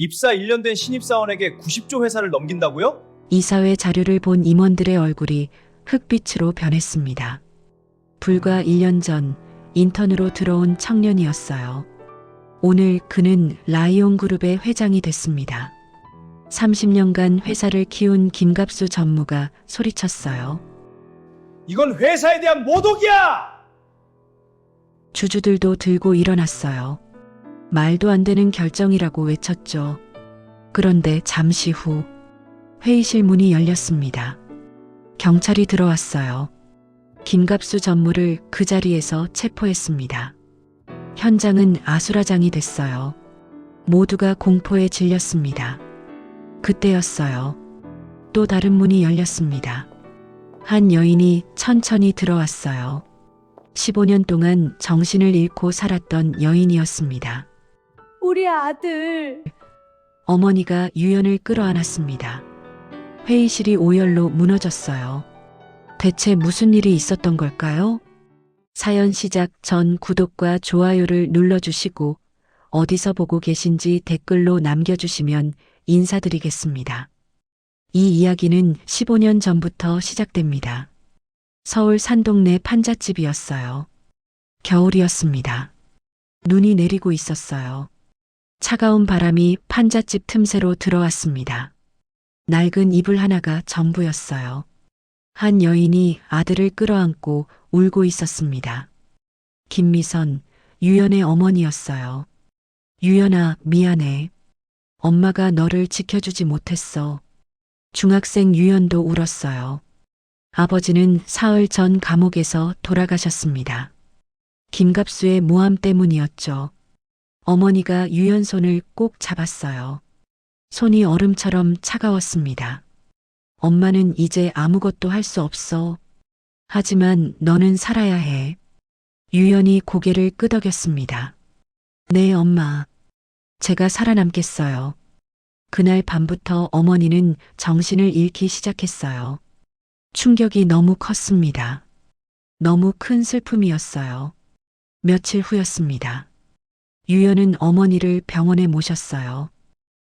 입사 1년 된 신입사원에게 90조 회사를 넘긴다고요? 이사회 자료를 본 임원들의 얼굴이 흑빛으로 변했습니다. 불과 1년 전 인턴으로 들어온 청년이었어요. 오늘 그는 라이온 그룹의 회장이 됐습니다. 30년간 회사를 키운 김갑수 전무가 소리쳤어요. 이건 회사에 대한 모독이야! 주주들도 들고 일어났어요. 말도 안 되는 결정이라고 외쳤죠. 그런데 잠시 후 회의실 문이 열렸습니다. 경찰이 들어왔어요. 김갑수 전무를 그 자리에서 체포했습니다. 현장은 아수라장이 됐어요. 모두가 공포에 질렸습니다. 그때였어요. 또 다른 문이 열렸습니다. 한 여인이 천천히 들어왔어요. 15년 동안 정신을 잃고 살았던 여인이었습니다. 우리 아들. 어머니가 유연을 끌어안았습니다. 회의실이 오열로 무너졌어요. 대체 무슨 일이 있었던 걸까요? 사연 시작 전 구독과 좋아요를 눌러주시고 어디서 보고 계신지 댓글로 남겨주시면 인사드리겠습니다. 이 이야기는 15년 전부터 시작됩니다. 서울 산동네 판잣집이었어요. 겨울이었습니다. 눈이 내리고 있었어요. 차가운 바람이 판잣집 틈새로 들어왔습니다. 낡은 이불 하나가 전부였어요. 한 여인이 아들을 끌어안고 울고 있었습니다. 김미선, 유연의 어머니였어요. 유연아, 미안해. 엄마가 너를 지켜주지 못했어. 중학생 유연도 울었어요. 아버지는 사흘 전 감옥에서 돌아가셨습니다. 김갑수의 모함 때문이었죠. 어머니가 유연 손을 꼭 잡았어요. 손이 얼음처럼 차가웠습니다. 엄마는 이제 아무것도 할 수 없어. 하지만 너는 살아야 해. 유연이 고개를 끄덕였습니다. 네, 엄마. 제가 살아남겠어요. 그날 밤부터 어머니는 정신을 잃기 시작했어요. 충격이 너무 컸습니다. 너무 큰 슬픔이었어요. 며칠 후였습니다. 유연은 어머니를 병원에 모셨어요.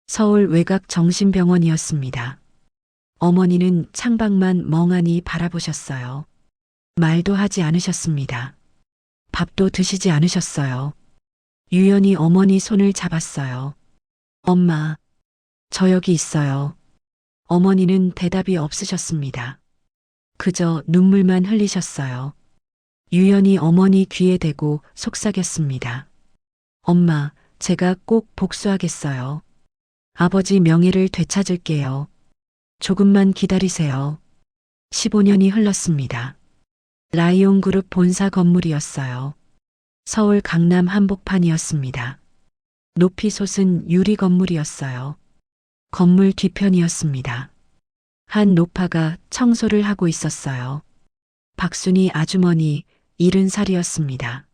서울 외곽 정신병원이었습니다. 어머니는 창밖만 멍하니 바라보셨어요. 말도 하지 않으셨습니다. 밥도 드시지 않으셨어요. 유연이 어머니 손을 잡았어요. 엄마, 저 여기 있어요. 어머니는 대답이 없으셨습니다. 그저 눈물만 흘리셨어요. 유연이 어머니 귀에 대고 속삭였습니다. 엄마, 제가 꼭 복수하겠어요. 아버지 명예를 되찾을게요. 조금만 기다리세요. 15년이 흘렀습니다. 라이온 그룹 본사 건물이었어요. 서울 강남 한복판이었습니다. 높이 솟은 유리 건물이었어요. 건물 뒤편이었습니다. 한 노파가 청소를 하고 있었어요. 박순희 아주머니 70살이었습니다.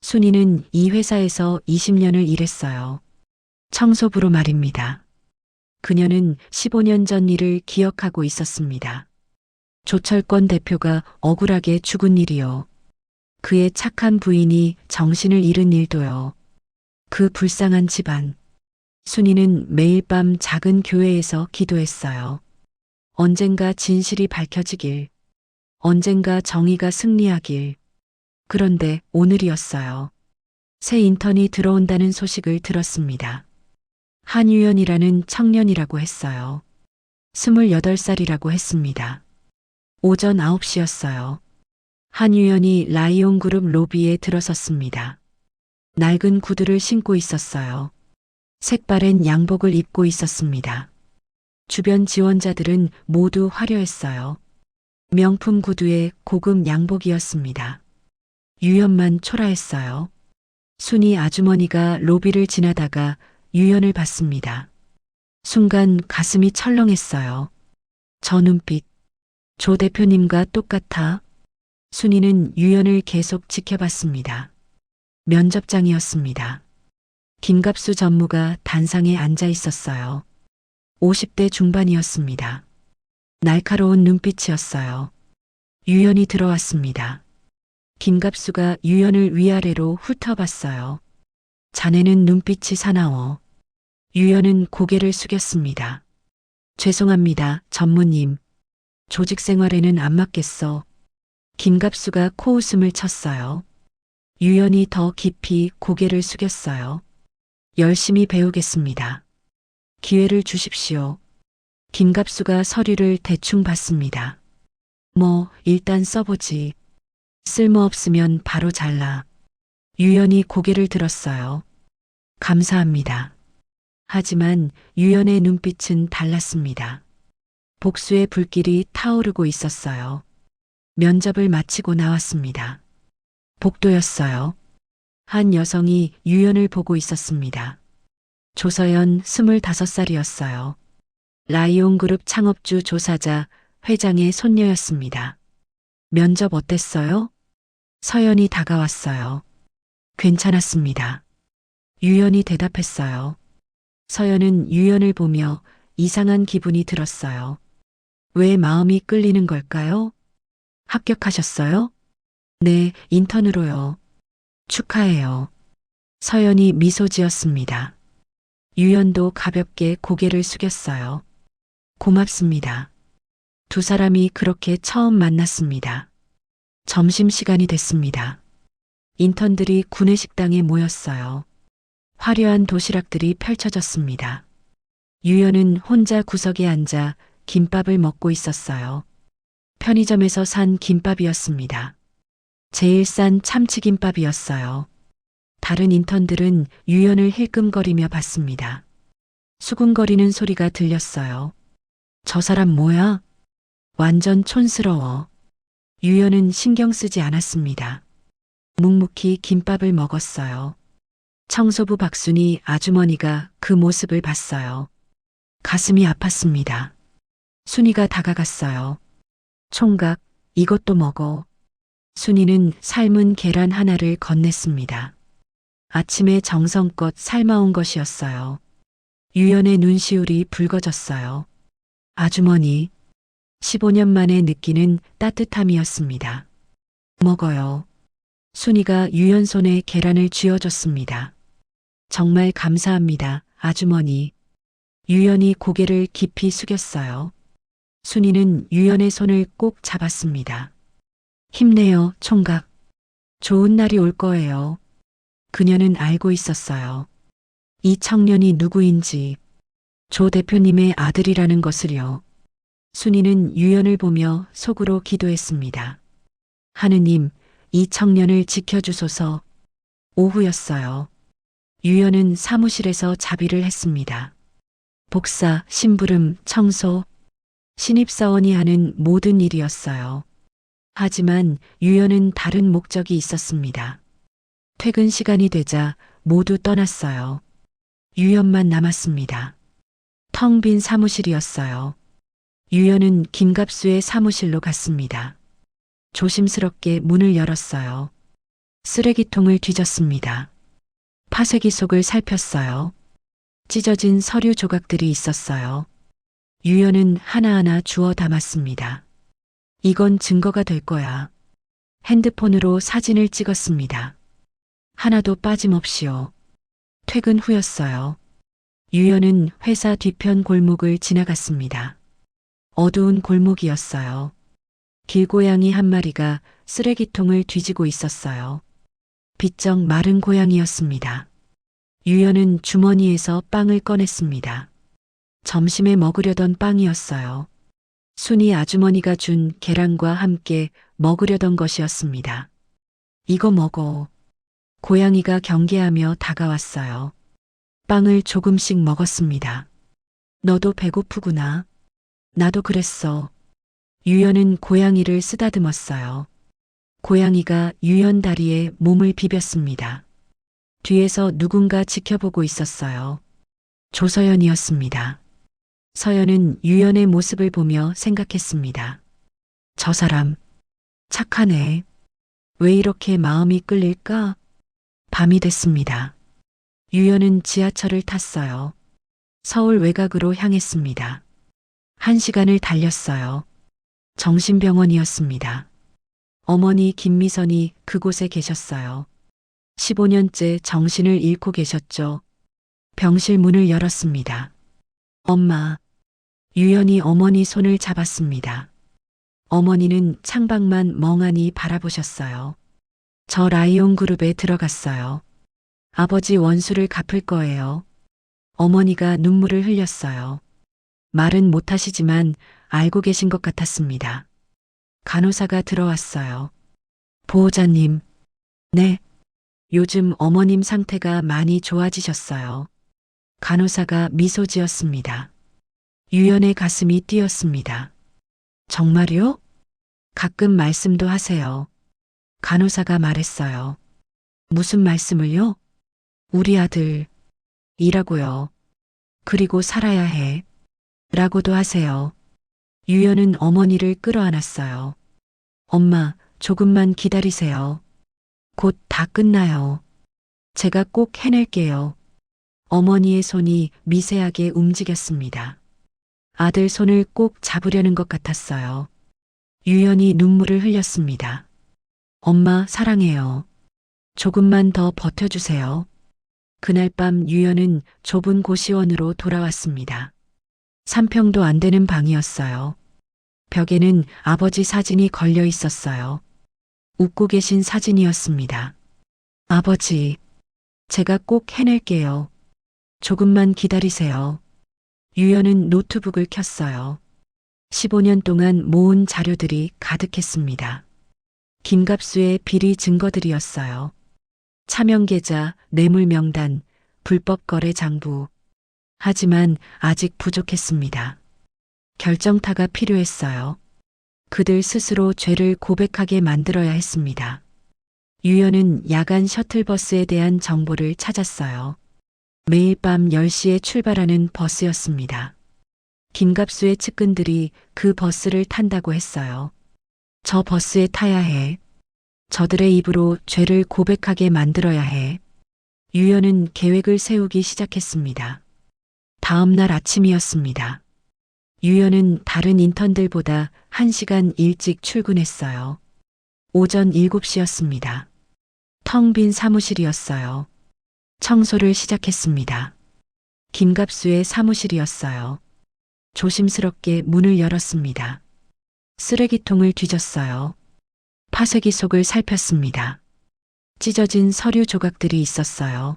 순이는 이 회사에서 20년을 일했어요. 청소부로 말입니다. 그녀는 15년 전 일을 기억하고 있었습니다. 조철권 대표가 억울하게 죽은 일이요. 그의 착한 부인이 정신을 잃은 일도요. 그 불쌍한 집안. 순이는 매일 밤 작은 교회에서 기도했어요. 언젠가 진실이 밝혀지길. 언젠가 정의가 승리하길. 그런데 오늘이었어요. 새 인턴이 들어온다는 소식을 들었습니다. 한유연이라는 청년이라고 했어요. 28살이라고 했습니다. 오전 9시였어요. 한유연이 라이온 그룹 로비에 들어섰습니다. 낡은 구두를 신고 있었어요. 색바랜 양복을 입고 있었습니다. 주변 지원자들은 모두 화려했어요. 명품 구두에 고급 양복이었습니다. 유연만 초라했어요. 순이 아주머니가 로비를 지나다가 유연을 봤습니다. 순간 가슴이 철렁했어요. 저 눈빛, 조 대표님과 똑같아. 순이는 유연을 계속 지켜봤습니다. 면접장이었습니다. 김갑수 전무가 단상에 앉아 있었어요. 50대 중반이었습니다. 날카로운 눈빛이었어요. 유연이 들어왔습니다. 김갑수가 유연을 위아래로 훑어봤어요. 자네는 눈빛이 사나워. 유연은 고개를 숙였습니다. 죄송합니다, 전무님. 조직 생활에는 안 맞겠어. 김갑수가 코웃음을 쳤어요. 유연이 더 깊이 고개를 숙였어요. 열심히 배우겠습니다. 기회를 주십시오. 김갑수가 서류를 대충 받습니다. 뭐, 일단 써보지. 쓸모없으면 바로 잘라. 유연이 고개를 들었어요. 감사합니다. 하지만 유연의 눈빛은 달랐습니다. 복수의 불길이 타오르고 있었어요. 면접을 마치고 나왔습니다. 복도였어요. 한 여성이 유연을 보고 있었습니다. 조서연 25살이었어요. 라이온그룹 창업주 조사자 회장의 손녀였습니다. 면접 어땠어요? 서연이 다가왔어요. 괜찮았습니다. 유연이 대답했어요. 서연은 유연을 보며 이상한 기분이 들었어요. 왜 마음이 끌리는 걸까요? 합격하셨어요? 네, 인턴으로요. 축하해요. 서연이 미소 지었습니다. 유연도 가볍게 고개를 숙였어요. 고맙습니다. 두 사람이 그렇게 처음 만났습니다. 점심시간이 됐습니다. 인턴들이 구내식당에 모였어요. 화려한 도시락들이 펼쳐졌습니다. 유연은 혼자 구석에 앉아 김밥을 먹고 있었어요. 편의점에서 산 김밥이었습니다. 제일 싼 참치김밥이었어요. 다른 인턴들은 유연을 힐끔거리며 봤습니다. 수군거리는 소리가 들렸어요. 저 사람 뭐야? 완전 촌스러워. 유연은 신경 쓰지 않았습니다. 묵묵히 김밥을 먹었어요. 청소부 박순이 아주머니가 그 모습을 봤어요. 가슴이 아팠습니다. 순이가 다가갔어요. 총각, 이것도 먹어. 순이는 삶은 계란 하나를 건넸습니다. 아침에 정성껏 삶아온 것이었어요. 유연의 눈시울이 붉어졌어요. 아주머니, 15년 만에 느끼는 따뜻함이었습니다. 먹어요. 순이가 유연 손에 계란을 쥐어줬습니다. 정말 감사합니다, 아주머니. 유연이 고개를 깊이 숙였어요. 순이는 유연의 손을 꼭 잡았습니다. 힘내요, 총각. 좋은 날이 올 거예요. 그녀는 알고 있었어요. 이 청년이 누구인지, 조 대표님의 아들이라는 것을요. 순이는 유연을 보며 속으로 기도했습니다. 하느님, 이 청년을 지켜주소서. 오후였어요. 유연은 사무실에서 자비를 했습니다. 복사, 심부름, 청소, 신입사원이 하는 모든 일이었어요. 하지만 유연은 다른 목적이 있었습니다. 퇴근 시간이 되자 모두 떠났어요. 유연만 남았습니다. 텅 빈 사무실이었어요. 유연은 김갑수의 사무실로 갔습니다. 조심스럽게 문을 열었어요. 쓰레기통을 뒤졌습니다. 파쇄기 속을 살폈어요. 찢어진 서류 조각들이 있었어요. 유연은 하나하나 주워 담았습니다. 이건 증거가 될 거야. 핸드폰으로 사진을 찍었습니다. 하나도 빠짐없이요. 퇴근 후였어요. 유연은 회사 뒤편 골목을 지나갔습니다. 어두운 골목이었어요. 길고양이 한 마리가 쓰레기통을 뒤지고 있었어요. 비쩍 마른 고양이였습니다. 유연은 주머니에서 빵을 꺼냈습니다. 점심에 먹으려던 빵이었어요. 순이 아주머니가 준 계란과 함께 먹으려던 것이었습니다. 이거 먹어. 고양이가 경계하며 다가왔어요. 빵을 조금씩 먹었습니다. 너도 배고프구나. 나도 그랬어. 유연은 고양이를 쓰다듬었어요. 고양이가 유연 다리에 몸을 비볐습니다. 뒤에서 누군가 지켜보고 있었어요. 조서연이었습니다. 서연은 유연의 모습을 보며 생각했습니다. 저 사람, 착하네. 왜 이렇게 마음이 끌릴까? 밤이 됐습니다. 유연은 지하철을 탔어요. 서울 외곽으로 향했습니다. 1시간을 달렸어요. 정신병원이었습니다. 어머니 김미선이 그곳에 계셨어요. 15년째 정신을 잃고 계셨죠. 병실 문을 열었습니다. 엄마. 유연이 어머니 손을 잡았습니다. 어머니는 창밖만 멍하니 바라보셨어요. 저 라이온 그룹에 들어갔어요. 아버지 원수를 갚을 거예요. 어머니가 눈물을 흘렸어요. 말은 못하시지만 알고 계신 것 같았습니다. 간호사가 들어왔어요. 보호자님. 네. 요즘 어머님 상태가 많이 좋아지셨어요. 간호사가 미소 지었습니다. 유연의 가슴이 뛰었습니다. 정말요? 가끔 말씀도 하세요. 간호사가 말했어요. 무슨 말씀을요? 우리 아들. 이라고요. 그리고 살아야 해. 라고도 하세요. 유연은 어머니를 끌어안았어요. 엄마, 조금만 기다리세요. 곧 다 끝나요. 제가 꼭 해낼게요. 어머니의 손이 미세하게 움직였습니다. 아들 손을 꼭 잡으려는 것 같았어요. 유연이 눈물을 흘렸습니다. 엄마, 사랑해요. 조금만 더 버텨주세요. 그날 밤 유연은 좁은 고시원으로 돌아왔습니다. 3평도 안 되는 방이었어요. 벽에는 아버지 사진이 걸려 있었어요. 웃고 계신 사진이었습니다. 아버지, 제가 꼭 해낼게요. 조금만 기다리세요. 유연은 노트북을 켰어요. 15년 동안 모은 자료들이 가득했습니다. 김갑수의 비리 증거들이었어요. 차명 계좌, 뇌물 명단, 불법 거래 장부. 하지만 아직 부족했습니다. 결정타가 필요했어요. 그들 스스로 죄를 고백하게 만들어야 했습니다. 유연은 야간 셔틀버스에 대한 정보를 찾았어요. 매일 밤 10시에 출발하는 버스였습니다. 김갑수의 측근들이 그 버스를 탄다고 했어요. 저 버스에 타야 해. 저들의 입으로 죄를 고백하게 만들어야 해. 유연은 계획을 세우기 시작했습니다. 다음 날 아침이었습니다. 유연은 다른 인턴들보다 1시간 일찍 출근했어요. 오전 7시였습니다. 텅 빈 사무실이었어요. 청소를 시작했습니다. 김갑수의 사무실이었어요. 조심스럽게 문을 열었습니다. 쓰레기통을 뒤졌어요. 파쇄기 속을 살폈습니다. 찢어진 서류 조각들이 있었어요.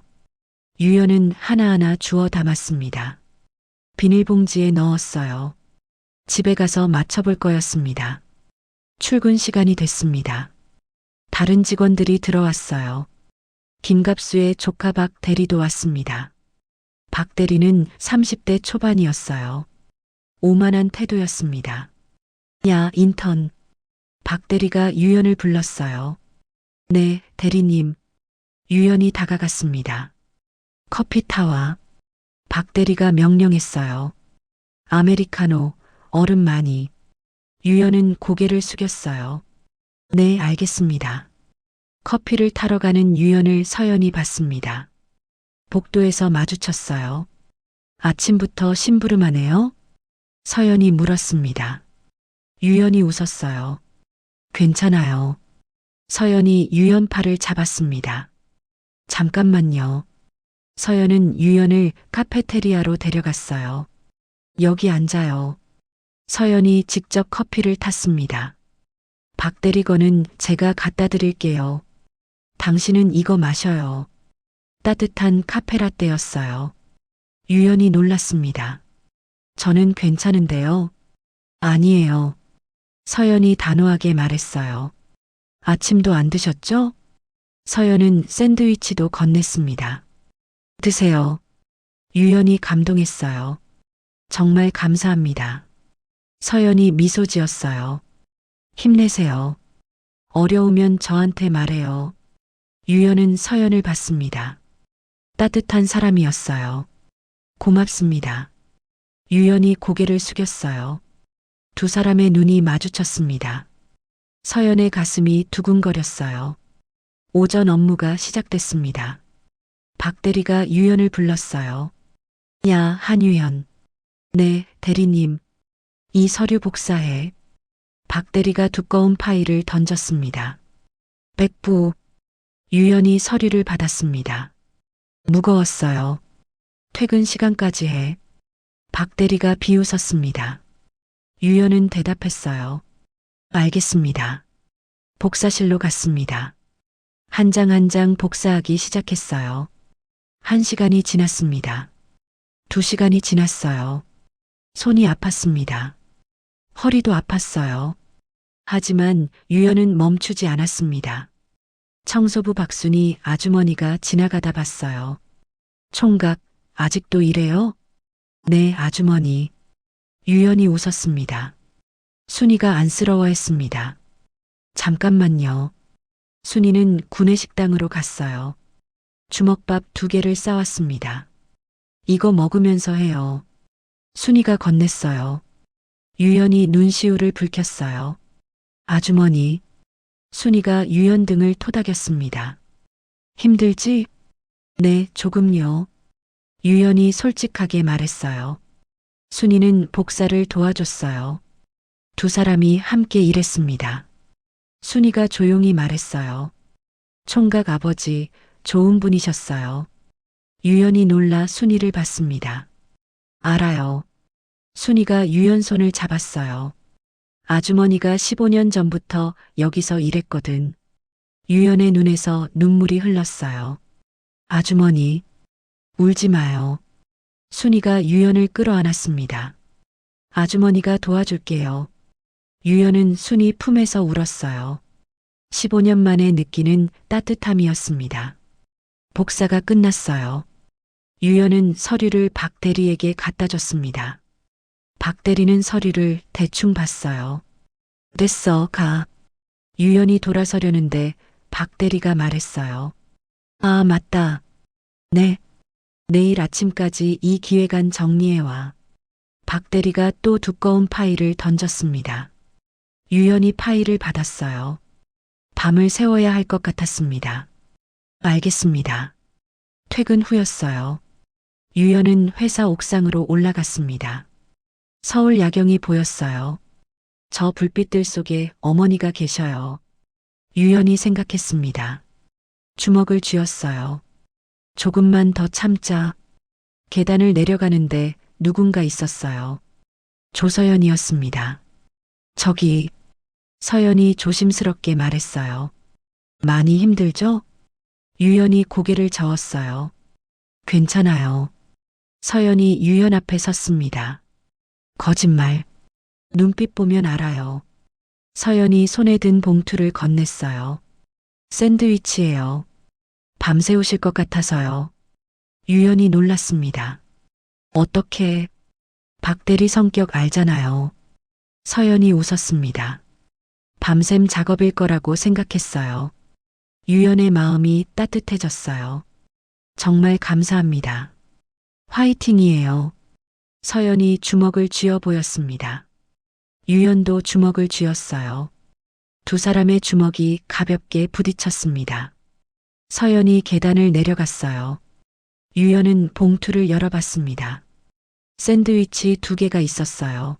유연은 하나하나 주워 담았습니다. 비닐봉지에 넣었어요. 집에 가서 맞춰볼 거였습니다. 출근 시간이 됐습니다. 다른 직원들이 들어왔어요. 김갑수의 조카 박 대리도 왔습니다. 박 대리는 30대 초반이었어요. 오만한 태도였습니다. 야, 인턴. 박 대리가 유연을 불렀어요. 네, 대리님. 유연이 다가갔습니다. 커피 타와. 박 대리가 명령했어요. 아메리카노, 얼음 많이. 유연은 고개를 숙였어요. 네, 알겠습니다. 커피를 타러 가는 유연을 서연이 봤습니다. 복도에서 마주쳤어요. 아침부터 심부름하네요? 서연이 물었습니다. 유연이 웃었어요. 괜찮아요. 서연이 유연 팔을 잡았습니다. 잠깐만요. 서연은 유연을 카페테리아로 데려갔어요. 여기 앉아요. 서연이 직접 커피를 탔습니다. 박 대리거는 제가 갖다 드릴게요. 당신은 이거 마셔요. 따뜻한 카페라떼였어요. 유연이 놀랐습니다. 저는 괜찮은데요. 아니에요. 서연이 단호하게 말했어요. 아침도 안 드셨죠? 서연은 샌드위치도 건넸습니다. 드세요. 유연이 감동했어요. 정말 감사합니다. 서연이 미소 지었어요. 힘내세요. 어려우면 저한테 말해요. 유연은 서연을 봤습니다. 따뜻한 사람이었어요. 고맙습니다. 유연이 고개를 숙였어요. 두 사람의 눈이 마주쳤습니다. 서연의 가슴이 두근거렸어요. 오전 업무가 시작됐습니다. 박 대리가 유연을 불렀어요. 야, 한유연. 네, 대리님. 이 서류 복사해. 박 대리가 두꺼운 파일을 던졌습니다. 백부. 유연이 서류를 받았습니다. 무거웠어요. 퇴근 시간까지 해. 박 대리가 비웃었습니다. 유연은 대답했어요. 알겠습니다. 복사실로 갔습니다. 한 장 한 장 복사하기 시작했어요. 1시간이 지났습니다. 2시간이 지났어요. 손이 아팠습니다. 허리도 아팠어요. 하지만 유연은 멈추지 않았습니다. 청소부 박순이 아주머니가 지나가다 봤어요. 총각, 아직도 이래요? 네, 아주머니. 유연이 웃었습니다. 순이가 안쓰러워했습니다. 잠깐만요. 순이는 구내식당으로 갔어요. 주먹밥 2개를 싸왔습니다. 이거 먹으면서 해요. 순이가 건넸어요. 유연이 눈시울을 붉혔어요. 아주머니. 순이가 유연 등을 토닥였습니다. 힘들지? 네, 조금요. 유연이 솔직하게 말했어요. 순이는 복사를 도와줬어요. 2 사람이 함께 일했습니다. 순이가 조용히 말했어요. 총각 아버지, 좋은 분이셨어요. 유연이 놀라 순이를 봤습니다. 알아요. 순이가 유연 손을 잡았어요. 아주머니가 15년 전부터 여기서 일했거든. 유연의 눈에서 눈물이 흘렀어요. 아주머니, 울지 마요. 순이가 유연을 끌어안았습니다. 아주머니가 도와줄게요. 유연은 순이 품에서 울었어요. 15년 만에 느끼는 따뜻함이었습니다. 복사가 끝났어요. 유연은 서류를 박 대리에게 갖다 줬습니다. 박 대리는 서류를 대충 봤어요. 됐어, 가. 유연이 돌아서려는데 박 대리가 말했어요. 아, 맞다. 네. 내일 아침까지 이 기획안 정리해와. 박 대리가 또 두꺼운 파일을 던졌습니다. 유연이 파일을 받았어요. 밤을 새워야 할 것 같았습니다. 알겠습니다. 퇴근 후였어요. 유연은 회사 옥상으로 올라갔습니다. 서울 야경이 보였어요. 저 불빛들 속에 어머니가 계셔요. 유연이 생각했습니다. 주먹을 쥐었어요. 조금만 더 참자. 계단을 내려가는데 누군가 있었어요. 조서연이었습니다. 저기, 서연이 조심스럽게 말했어요. 많이 힘들죠? 유연이 고개를 저었어요. 괜찮아요. 서연이 유연 앞에 섰습니다. 거짓말. 눈빛 보면 알아요. 서연이 손에 든 봉투를 건넸어요. 샌드위치예요. 밤새 오실 것 같아서요. 유연이 놀랐습니다. 어떻게? 박대리 성격 알잖아요. 서연이 웃었습니다. 밤샘 작업일 거라고 생각했어요. 유연의 마음이 따뜻해졌어요. 정말 감사합니다. 화이팅이에요. 서연이 주먹을 쥐어 보였습니다. 유연도 주먹을 쥐었어요. 2 사람의 주먹이 가볍게 부딪혔습니다. 서연이 계단을 내려갔어요. 유연은 봉투를 열어봤습니다. 샌드위치 2개가 있었어요.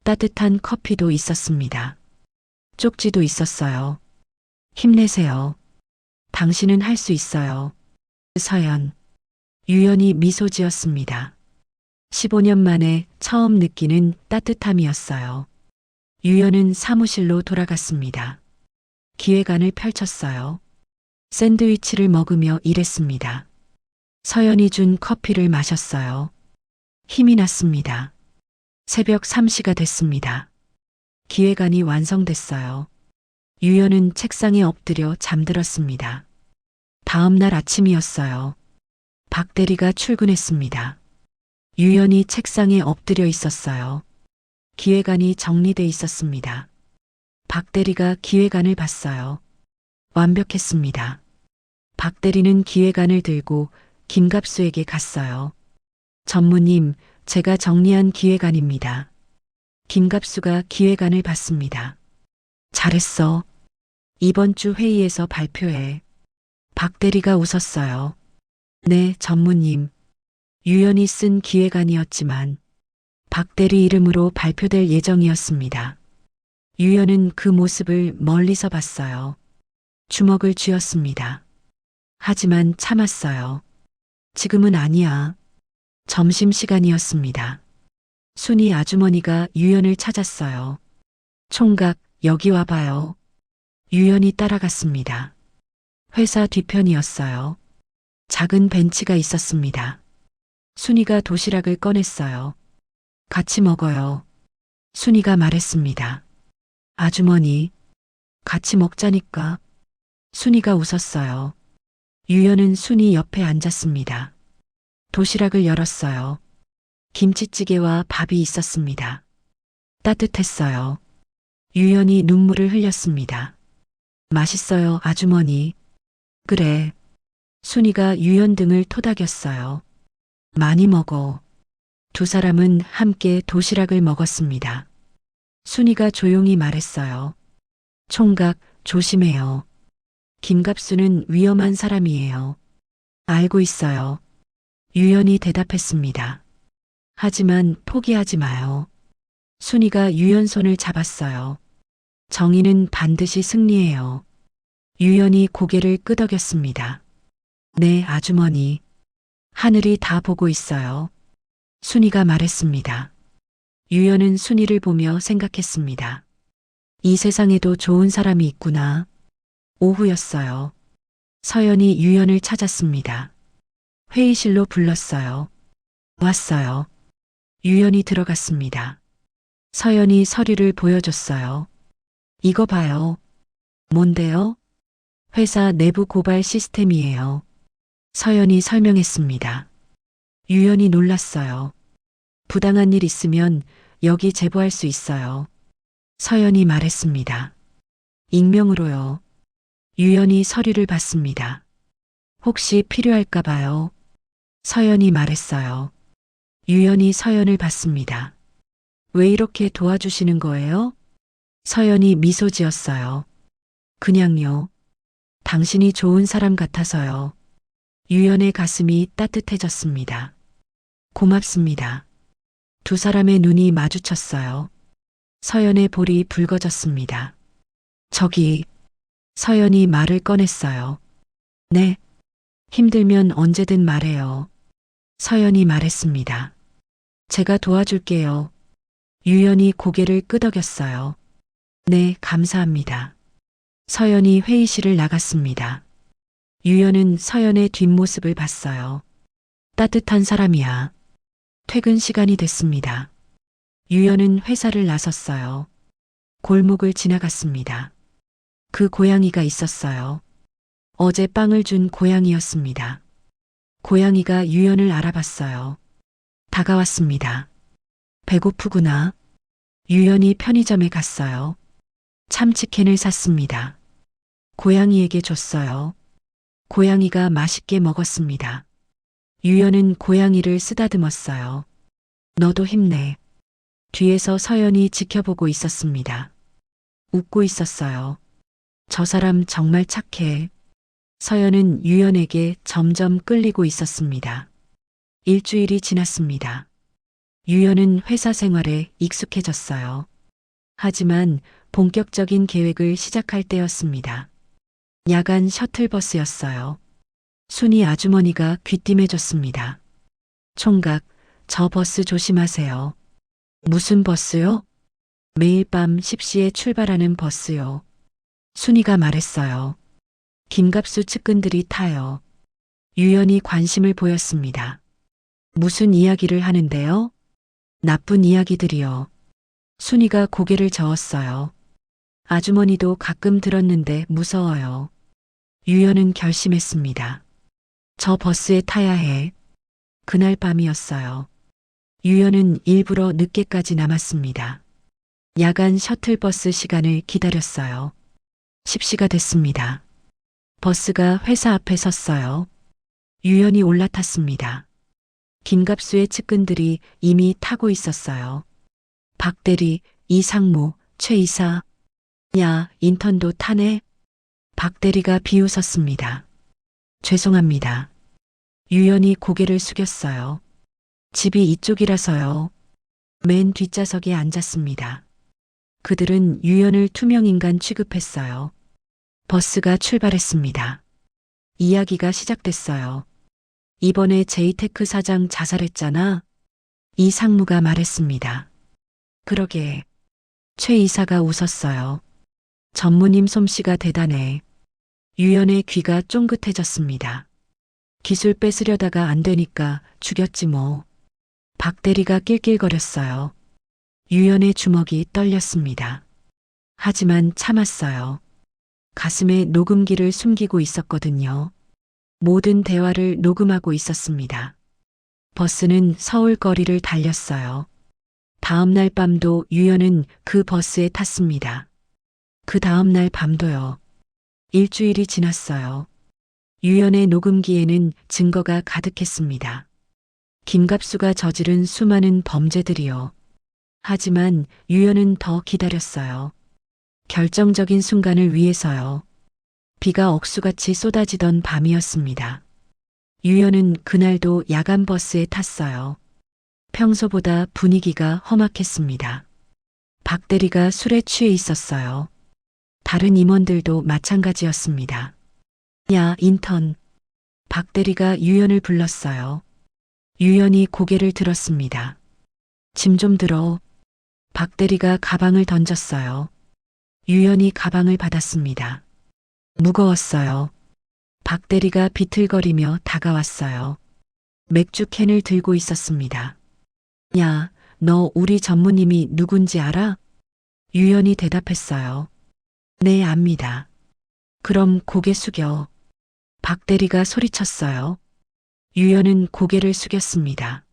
따뜻한 커피도 있었습니다. 쪽지도 있었어요. 힘내세요. 당신은 할 수 있어요. 서연. 유연이 미소 지었습니다. 15년 만에 처음 느끼는 따뜻함이었어요. 유연은 사무실로 돌아갔습니다. 기획안을 펼쳤어요. 샌드위치를 먹으며 일했습니다. 서연이 준 커피를 마셨어요. 힘이 났습니다. 새벽 3시가 됐습니다. 기획안이 완성됐어요. 유연은 책상에 엎드려 잠들었습니다. 다음 날 아침이었어요. 박 대리가 출근했습니다. 유연이 책상에 엎드려 있었어요. 기획안이 정리돼 있었습니다. 박 대리가 기획안을 봤어요. 완벽했습니다. 박 대리는 기획안을 들고 김갑수에게 갔어요. 전무님, 제가 정리한 기획안입니다. 김갑수가 기획안을 봤습니다. 잘했어. 이번 주 회의에서 발표해. 박 대리가 웃었어요. 네, 전무님. 유연이 쓴 기획안이었지만 박 대리 이름으로 발표될 예정이었습니다. 유연은 그 모습을 멀리서 봤어요. 주먹을 쥐었습니다. 하지만 참았어요. 지금은 아니야. 점심시간이었습니다. 순이 아주머니가 유연을 찾았어요. 총각, 여기 와봐요. 유연이 따라갔습니다. 회사 뒤편이었어요. 작은 벤치가 있었습니다. 순이가 도시락을 꺼냈어요. 같이 먹어요. 순이가 말했습니다. 아주머니, 같이 먹자니까. 순이가 웃었어요. 유연은 순이 옆에 앉았습니다. 도시락을 열었어요. 김치찌개와 밥이 있었습니다. 따뜻했어요. 유연이 눈물을 흘렸습니다. 맛있어요, 아주머니. 그래. 순이가 유연 등을 토닥였어요. 많이 먹어. 두 사람은 함께 도시락을 먹었습니다. 순이가 조용히 말했어요. 총각, 조심해요. 김갑수는 위험한 사람이에요. 알고 있어요. 유연이 대답했습니다. 하지만 포기하지 마요. 순이가 유연 손을 잡았어요. 정의는 반드시 승리해요. 유연이 고개를 끄덕였습니다. 네, 아주머니. 하늘이 다 보고 있어요. 순이가 말했습니다. 유연은 순이를 보며 생각했습니다. 이 세상에도 좋은 사람이 있구나. 오후였어요. 서연이 유연을 찾았습니다. 회의실로 불렀어요. 왔어요. 유연이 들어갔습니다. 서연이 서류를 보여줬어요. 이거 봐요. 뭔데요? 회사 내부 고발 시스템이에요. 서연이 설명했습니다. 유연이 놀랐어요. 부당한 일 있으면 여기 제보할 수 있어요. 서연이 말했습니다. 익명으로요. 유연이 서류를 받습니다. 혹시 필요할까 봐요. 서연이 말했어요. 유연이 서연을 받습니다. 왜 이렇게 도와주시는 거예요? 서연이 미소 지었어요. 그냥요. 당신이 좋은 사람 같아서요. 유연의 가슴이 따뜻해졌습니다. 고맙습니다. 두 사람의 눈이 마주쳤어요. 서연의 볼이 붉어졌습니다. 저기, 서연이 말을 꺼냈어요. 네. 힘들면 언제든 말해요. 서연이 말했습니다. 제가 도와줄게요. 유연이 고개를 끄덕였어요. 네, 감사합니다. 서연이 회의실을 나갔습니다. 유연은 서연의 뒷모습을 봤어요. 따뜻한 사람이야. 퇴근 시간이 됐습니다. 유연은 회사를 나섰어요. 골목을 지나갔습니다. 그 고양이가 있었어요. 어제 빵을 준 고양이였습니다. 고양이가 유연을 알아봤어요. 다가왔습니다. 배고프구나. 유연이 편의점에 갔어요. 참치캔을 샀습니다. 고양이에게 줬어요. 고양이가 맛있게 먹었습니다. 유연은 고양이를 쓰다듬었어요. 너도 힘내. 뒤에서 서연이 지켜보고 있었습니다. 웃고 있었어요. 저 사람 정말 착해. 서연은 유연에게 점점 끌리고 있었습니다. 일주일이 지났습니다. 유연은 회사 생활에 익숙해졌어요. 하지만 본격적인 계획을 시작할 때였습니다. 야간 셔틀버스였어요. 순이 아주머니가 귀띔해줬습니다. 총각, 저 버스 조심하세요. 무슨 버스요? 매일 밤 10시에 출발하는 버스요. 순이가 말했어요. 김갑수 측근들이 타요. 유연이 관심을 보였습니다. 무슨 이야기를 하는데요? 나쁜 이야기들이요. 순이가 고개를 저었어요. 아주머니도 가끔 들었는데 무서워요. 유연은 결심했습니다. 저 버스에 타야 해. 그날 밤이었어요. 유연은 일부러 늦게까지 남았습니다. 야간 셔틀버스 시간을 기다렸어요. 10시가 됐습니다. 버스가 회사 앞에 섰어요. 유연이 올라탔습니다. 김갑수의 측근들이 이미 타고 있었어요. 박대리, 이상무, 최 이사. 야, 인턴도 타네? 박대리가 비웃었습니다. 죄송합니다. 유연이 고개를 숙였어요. 집이 이쪽이라서요. 맨 뒷좌석에 앉았습니다. 그들은 유연을 투명인간 취급했어요. 버스가 출발했습니다. 이야기가 시작됐어요. 이번에 제이테크 사장 자살했잖아. 이 상무가 말했습니다. 그러게. 최 이사가 웃었어요. 전무님 솜씨가 대단해. 유연의 귀가 쫑긋해졌습니다. 기술 뺏으려다가 안 되니까 죽였지 뭐. 박 대리가 낄낄거렸어요. 유연의 주먹이 떨렸습니다. 하지만 참았어요. 가슴에 녹음기를 숨기고 있었거든요. 모든 대화를 녹음하고 있었습니다. 버스는 서울 거리를 달렸어요. 다음 날 밤도 유연은 그 버스에 탔습니다. 그 다음 날 밤도요. 일주일이 지났어요. 유연의 녹음기에는 증거가 가득했습니다. 김갑수가 저지른 수많은 범죄들이요. 하지만 유연은 더 기다렸어요. 결정적인 순간을 위해서요. 비가 억수같이 쏟아지던 밤이었습니다. 유연은 그날도 야간 버스에 탔어요. 평소보다 분위기가 험악했습니다. 박 대리가 술에 취해 있었어요. 다른 임원들도 마찬가지였습니다. 야, 인턴. 박 대리가 유연을 불렀어요. 유연이 고개를 들었습니다. 짐 좀 들어. 박 대리가 가방을 던졌어요. 유연이 가방을 받았습니다. 무거웠어요. 박 대리가 비틀거리며 다가왔어요. 맥주 캔을 들고 있었습니다. 야, 너 우리 전무님이 누군지 알아? 유연이 대답했어요. 네, 압니다. 그럼 고개 숙여. 박 대리가 소리쳤어요. 유연은 고개를 숙였습니다.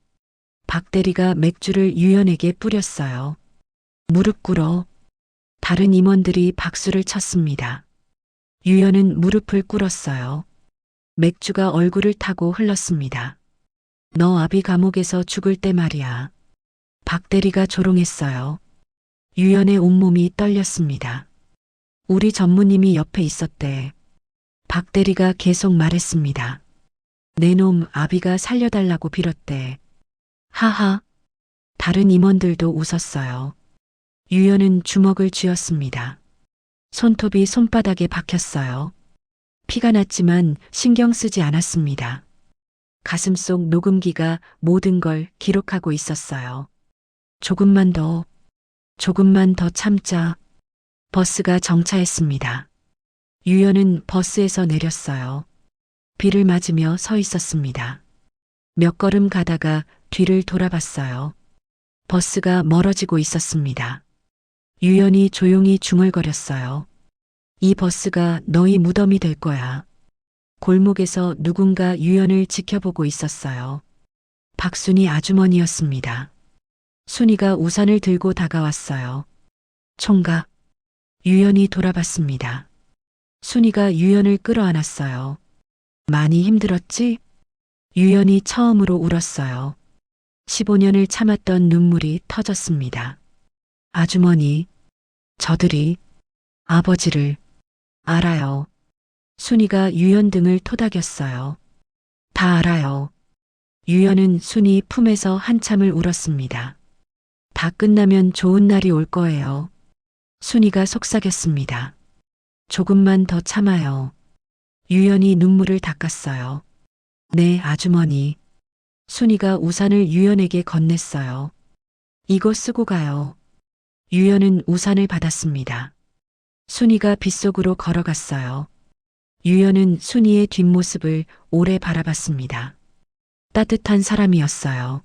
박 대리가 맥주를 유연에게 뿌렸어요. 무릎 꿇어. 다른 임원들이 박수를 쳤습니다. 유연은 무릎을 꿇었어요. 맥주가 얼굴을 타고 흘렀습니다. 너 아비 감옥에서 죽을 때 말이야. 박 대리가 조롱했어요. 유연의 온몸이 떨렸습니다. 우리 전무님이 옆에 있었대. 박 대리가 계속 말했습니다. 내 놈 아비가 살려달라고 빌었대. 하하. 다른 임원들도 웃었어요. 유연은 주먹을 쥐었습니다. 손톱이 손바닥에 박혔어요. 피가 났지만 신경 쓰지 않았습니다. 가슴속 녹음기가 모든 걸 기록하고 있었어요. 조금만 더 참자. 버스가 정차했습니다. 유연은 버스에서 내렸어요. 비를 맞으며 서 있었습니다. 몇 걸음 가다가 뒤를 돌아봤어요. 버스가 멀어지고 있었습니다. 유연이 조용히 중얼거렸어요. 이 버스가 너희 무덤이 될 거야. 골목에서 누군가 유연을 지켜보고 있었어요. 박순이 아주머니였습니다. 순이가 우산을 들고 다가왔어요. 총각. 유연이 돌아봤습니다. 순이가 유연을 끌어안았어요. 많이 힘들었지? 유연이 처음으로 울었어요. 15년을 참았던 눈물이 터졌습니다. 아주머니, 저들이 아버지를 알아요. 순이가 유연 등을 토닥였어요. 다 알아요. 유연은 순이 품에서 한참을 울었습니다. 다 끝나면 좋은 날이 올 거예요. 순이가 속삭였습니다. 조금만 더 참아요. 유연이 눈물을 닦았어요. 네, 아주머니. 순이가 우산을 유연에게 건넸어요. 이거 쓰고 가요. 유연은 우산을 받았습니다. 순이가 빗속으로 걸어갔어요. 유연은 순이의 뒷모습을 오래 바라봤습니다. 따뜻한 사람이었어요.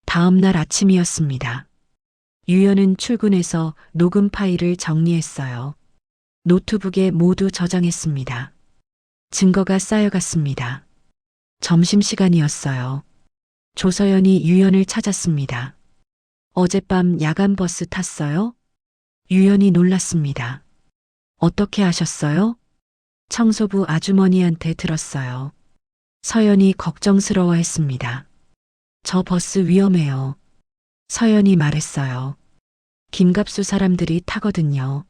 다음 날 아침이었습니다. 유연은 출근해서 녹음 파일을 정리했어요. 노트북에 모두 저장했습니다. 증거가 쌓여갔습니다. 점심시간이었어요. 조서연이 유연을 찾았습니다. 어젯밤 야간 버스 탔어요? 유연이 놀랐습니다. 어떻게 아셨어요? 청소부 아주머니한테 들었어요. 서연이 걱정스러워했습니다. 저 버스 위험해요. 서연이 말했어요. 김갑수 사람들이 타거든요.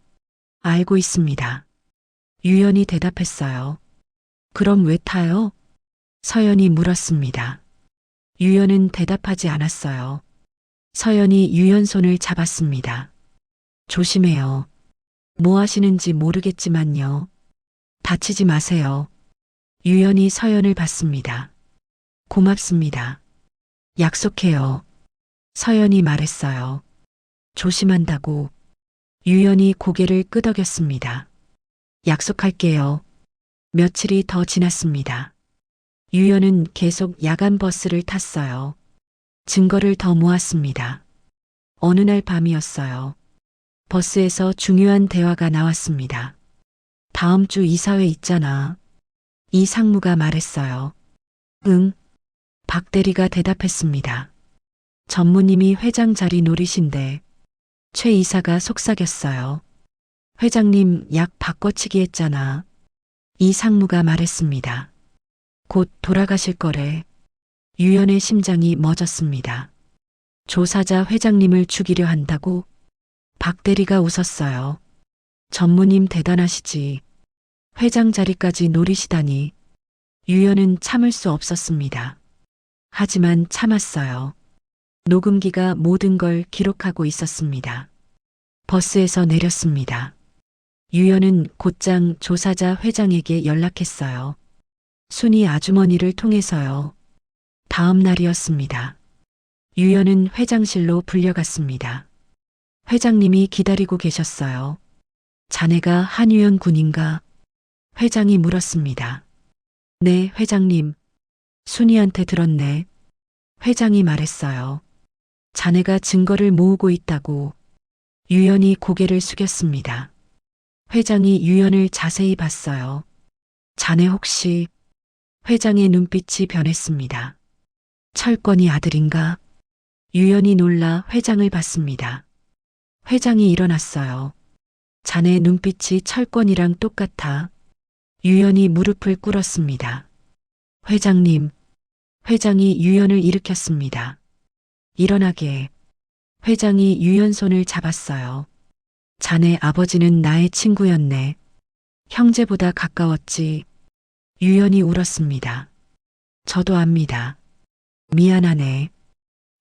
알고 있습니다. 유연이 대답했어요. 그럼 왜 타요? 서연이 물었습니다. 유연은 대답하지 않았어요. 서연이 유연 손을 잡았습니다. 조심해요. 뭐 하시는지 모르겠지만요. 다치지 마세요. 유연이 서연을 봤습니다. 고맙습니다. 약속해요. 서연이 말했어요. 조심한다고. 유연이 고개를 끄덕였습니다. 약속할게요. 며칠이 더 지났습니다. 유연은 계속 야간 버스를 탔어요. 증거를 더 모았습니다. 어느 날 밤이었어요. 버스에서 중요한 대화가 나왔습니다. 다음 주 이사회 있잖아. 이 상무가 말했어요. 응. 박 대리가 대답했습니다. 전무님이 회장 자리 노리신데 최 이사가 속삭였어요. 회장님 약 바꿔치기 했잖아. 이 상무가 말했습니다. 곧 돌아가실 거래. 유연의 심장이 멎었습니다. 조사자 회장님을 죽이려 한다고? 박 대리가 웃었어요. 전무님 대단하시지. 회장 자리까지 노리시다니. 유연은 참을 수 없었습니다. 하지만 참았어요. 녹음기가 모든 걸 기록하고 있었습니다. 버스에서 내렸습니다. 유연은 곧장 조사자 회장에게 연락했어요. 순이 아주머니를 통해서요. 다음 날이었습니다. 유연은 회장실로 불려갔습니다. 회장님이 기다리고 계셨어요. 자네가 한유연 군인가? 회장이 물었습니다. 네, 회장님. 순이한테 들었네. 회장이 말했어요. 자네가 증거를 모으고 있다고. 유연이 고개를 숙였습니다. 회장이 유연을 자세히 봤어요. 자네 혹시? 회장의 눈빛이 변했습니다. 철권이 아들인가? 유연이 놀라 회장을 봤습니다. 회장이 일어났어요. 자네 눈빛이 철권이랑 똑같아. 유연이 무릎을 꿇었습니다. 회장님. 회장이 유연을 일으켰습니다. 일어나게. 회장이 유연 손을 잡았어요. 자네 아버지는 나의 친구였네. 형제보다 가까웠지. 유연이 울었습니다. 저도 압니다. 미안하네.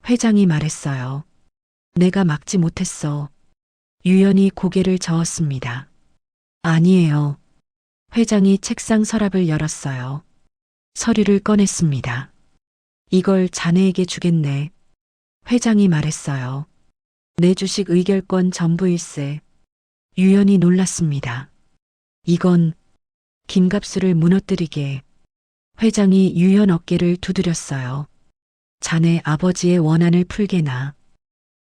회장이 말했어요. 내가 막지 못했어. 유연이 고개를 저었습니다. 아니에요. 회장이 책상 서랍을 열었어요. 서류를 꺼냈습니다. 이걸 자네에게 주겠네. 회장이 말했어요. 내 주식 의결권 전부일세. 유연이 놀랐습니다. 이건 김갑수를 무너뜨리게. 회장이 유연 어깨를 두드렸어요. 자네 아버지의 원한을 풀게나.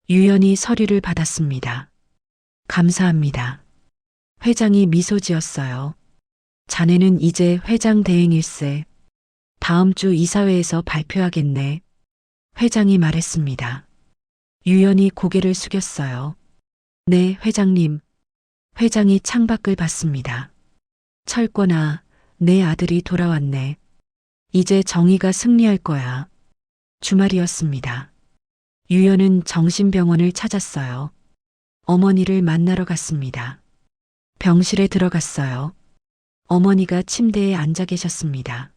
유연이 서류를 받았습니다. 감사합니다. 회장이 미소 지었어요. 자네는 이제 회장 대행일세. 다음 주 이사회에서 발표하겠네. 회장이 말했습니다. 유연이 고개를 숙였어요. 네, 회장님. 회장이 창밖을 봤습니다. 철권아, 내 아들이 돌아왔네. 이제 정의가 승리할 거야. 주말이었습니다. 유연은 정신병원을 찾았어요. 어머니를 만나러 갔습니다. 병실에 들어갔어요. 어머니가 침대에 앉아 계셨습니다.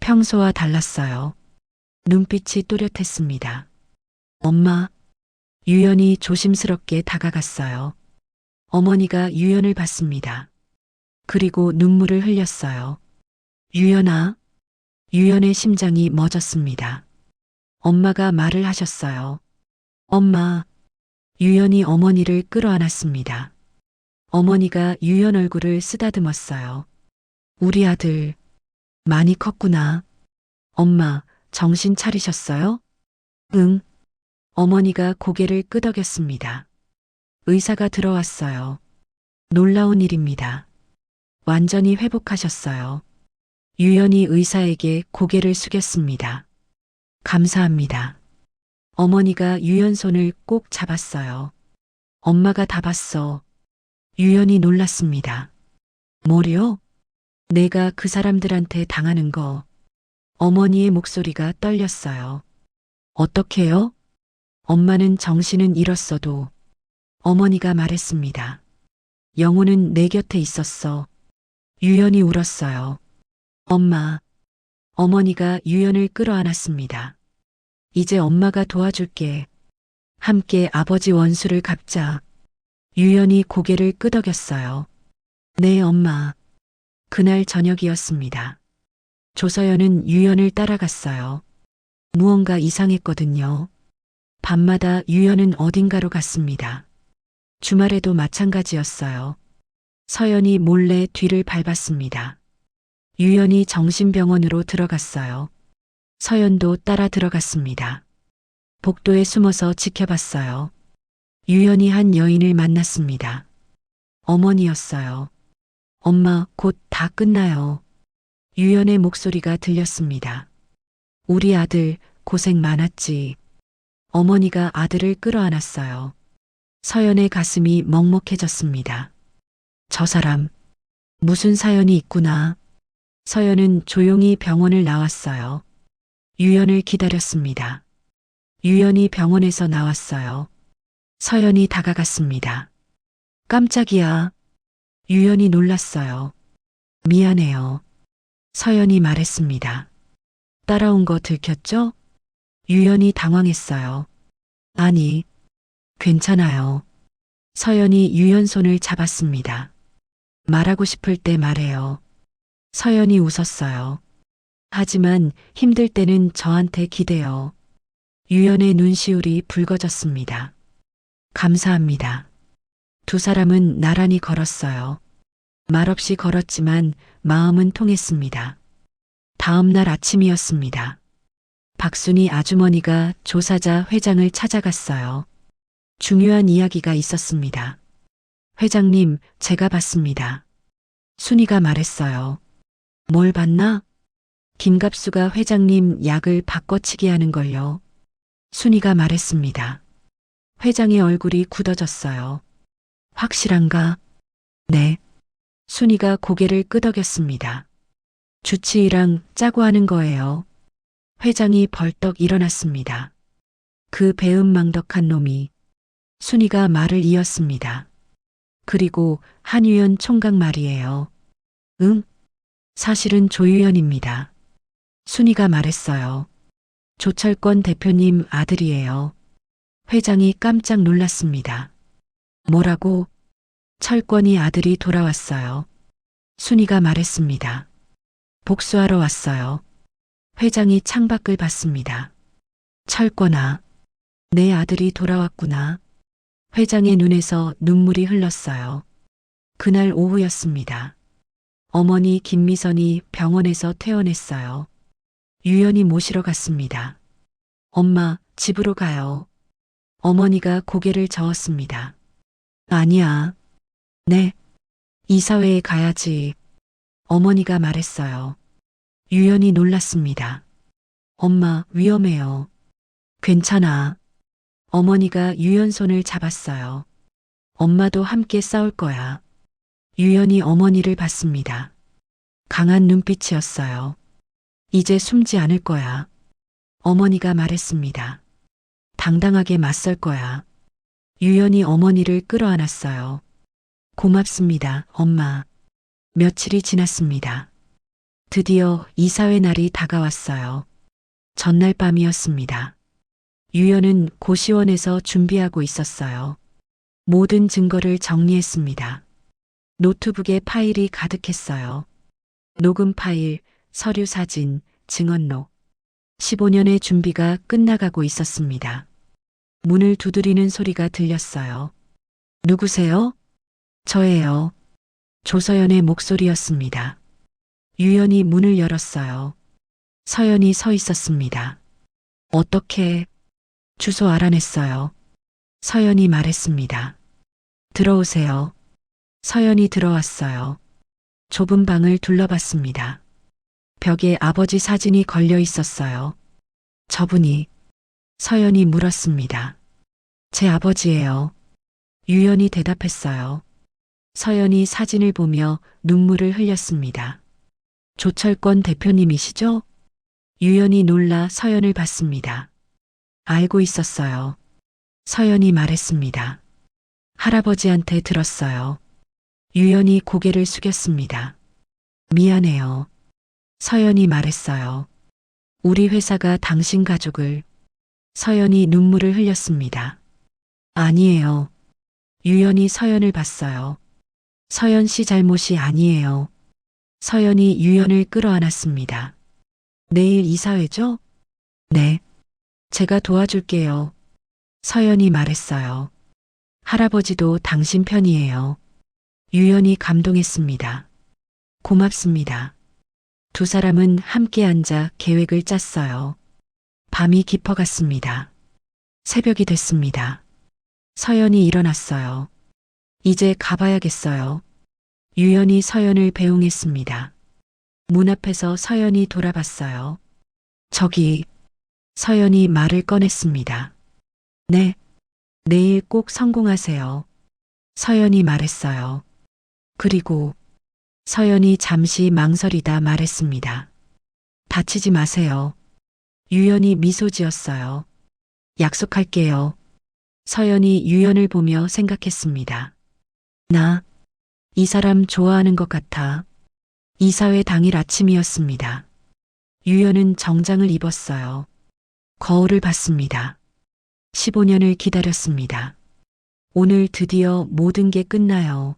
평소와 달랐어요. 눈빛이 또렷했습니다. 엄마. 유연이 조심스럽게 다가갔어요. 어머니가 유연을 봤습니다. 그리고 눈물을 흘렸어요. 유연아. 유연의 심장이 멎었습니다. 엄마가 말을 하셨어요. 엄마. 유연이 어머니를 끌어안았습니다. 어머니가 유연 얼굴을 쓰다듬었어요. 우리 아들. 많이 컸구나. 엄마, 정신 차리셨어요? 응. 어머니가 고개를 끄덕였습니다. 의사가 들어왔어요. 놀라운 일입니다. 완전히 회복하셨어요. 유연이 의사에게 고개를 숙였습니다. 감사합니다. 어머니가 유연 손을 꼭 잡았어요. 엄마가 다 봤어. 유연이 놀랐습니다. 뭐요? 내가 그 사람들한테 당하는 거. 어머니의 목소리가 떨렸어요. 어떻게요? 엄마는 정신은 잃었어도. 어머니가 말했습니다. 영호는 내 곁에 있었어. 유연이 울었어요. 엄마. 어머니가 유연을 끌어안았습니다. 이제 엄마가 도와줄게. 함께 아버지 원수를 갚자. 유연이 고개를 끄덕였어요. 네, 엄마. 그날 저녁이었습니다. 조서연은 유연을 따라갔어요. 무언가 이상했거든요. 밤마다 유연은 어딘가로 갔습니다. 주말에도 마찬가지였어요. 서연이 몰래 뒤를 밟았습니다. 유연이 정신병원으로 들어갔어요. 서연도 따라 들어갔습니다. 복도에 숨어서 지켜봤어요. 유연이 한 여인을 만났습니다. 어머니였어요. 엄마, 곧 다 끝나요. 유연의 목소리가 들렸습니다. 우리 아들 고생 많았지. 어머니가 아들을 끌어안았어요. 서연의 가슴이 먹먹해졌습니다. 저 사람, 무슨 사연이 있구나. 서연은 조용히 병원을 나왔어요. 유연을 기다렸습니다. 유연이 병원에서 나왔어요. 서연이 다가갔습니다. 깜짝이야. 유연이 놀랐어요. 미안해요. 서연이 말했습니다. 따라온 거 들켰죠? 유연이 당황했어요. 아니, 괜찮아요. 서연이 유연 손을 잡았습니다. 말하고 싶을 때 말해요. 서연이 웃었어요. 하지만 힘들 때는 저한테 기대요. 유연의 눈시울이 붉어졌습니다. 감사합니다. 두 사람은 나란히 걸었어요. 말없이 걸었지만 마음은 통했습니다. 다음 날 아침이었습니다. 박순희 아주머니가 조사자 회장을 찾아갔어요. 중요한 이야기가 있었습니다. 회장님, 제가 봤습니다. 순이가 말했어요. 뭘 봤나? 김갑수가 회장님 약을 바꿔치기 하는 걸요. 순이가 말했습니다. 회장의 얼굴이 굳어졌어요. 확실한가? 네. 순이가 고개를 끄덕였습니다. 주치의랑 짜고 하는 거예요. 회장이 벌떡 일어났습니다. 그 배은망덕한 놈이. 순이가 말을 이었습니다. 그리고 한유연 총각 말이에요. 응? 사실은 조유연입니다. 순이가 말했어요. 조철권 대표님 아들이에요. 회장이 깜짝 놀랐습니다. 뭐라고? 철권이 아들이 돌아왔어요. 순이가 말했습니다. 복수하러 왔어요. 회장이 창밖을 봤습니다. 철권아, 내 아들이 돌아왔구나. 회장의 눈에서 눈물이 흘렀어요. 그날 오후였습니다. 어머니 김미선이 병원에서 퇴원했어요. 유연이 모시러 갔습니다. 엄마, 집으로 가요. 어머니가 고개를 저었습니다. 아니야. 네. 이사회에 가야지. 어머니가 말했어요. 유연이 놀랐습니다. 엄마, 위험해요. 괜찮아. 어머니가 유연 손을 잡았어요. 엄마도 함께 싸울 거야. 유연이 어머니를 봤습니다. 강한 눈빛이었어요. 이제 숨지 않을 거야. 어머니가 말했습니다. 당당하게 맞설 거야. 유연이 어머니를 끌어안았어요. 고맙습니다, 엄마. 며칠이 지났습니다. 드디어 이사회 날이 다가왔어요. 전날 밤이었습니다. 유연은 고시원에서 준비하고 있었어요. 모든 증거를 정리했습니다. 노트북에 파일이 가득했어요. 녹음 파일, 서류 사진, 증언록. 15년의 준비가 끝나가고 있었습니다. 문을 두드리는 소리가 들렸어요. 누구세요? 저예요. 조서연의 목소리였습니다. 유연이 문을 열었어요. 서연이 서 있었습니다. 어떻게? 주소 알아냈어요. 서연이 말했습니다. 들어오세요. 서연이 들어왔어요. 좁은 방을 둘러봤습니다. 벽에 아버지 사진이 걸려 있었어요. 저분이? 서연이 물었습니다. 제 아버지예요. 유연이 대답했어요. 서연이 사진을 보며 눈물을 흘렸습니다. 조철권 대표님이시죠? 유연이 놀라 서연을 봤습니다. 알고 있었어요. 서연이 말했습니다. 할아버지한테 들었어요. 유연이 고개를 숙였습니다. 미안해요. 서연이 말했어요. 우리 회사가 당신 가족을. 서연이 눈물을 흘렸습니다. 아니에요. 유연이 서연을 봤어요. 서연 씨 잘못이 아니에요. 서연이 유연을 끌어안았습니다. 내일 이사회죠? 네. 제가 도와줄게요. 서연이 말했어요. 할아버지도 당신 편이에요. 유연이 감동했습니다. 고맙습니다. 두 사람은 함께 앉아 계획을 짰어요. 밤이 깊어갔습니다. 새벽이 됐습니다. 서연이 일어났어요. 이제 가봐야겠어요. 유연이 서연을 배웅했습니다. 문 앞에서 서연이 돌아봤어요. 저기, 서연이 말을 꺼냈습니다. 네, 내일 꼭 성공하세요. 서연이 말했어요. 그리고 서연이 잠시 망설이다 말했습니다. 다치지 마세요. 유연이 미소 지었어요. 약속할게요. 서연이 유연을 보며 생각했습니다. 나, 이 사람 좋아하는 것 같아. 이사회 당일 아침이었습니다. 유연은 정장을 입었어요. 거울을 봤습니다. 15년을 기다렸습니다. 오늘 드디어 모든 게 끝나요.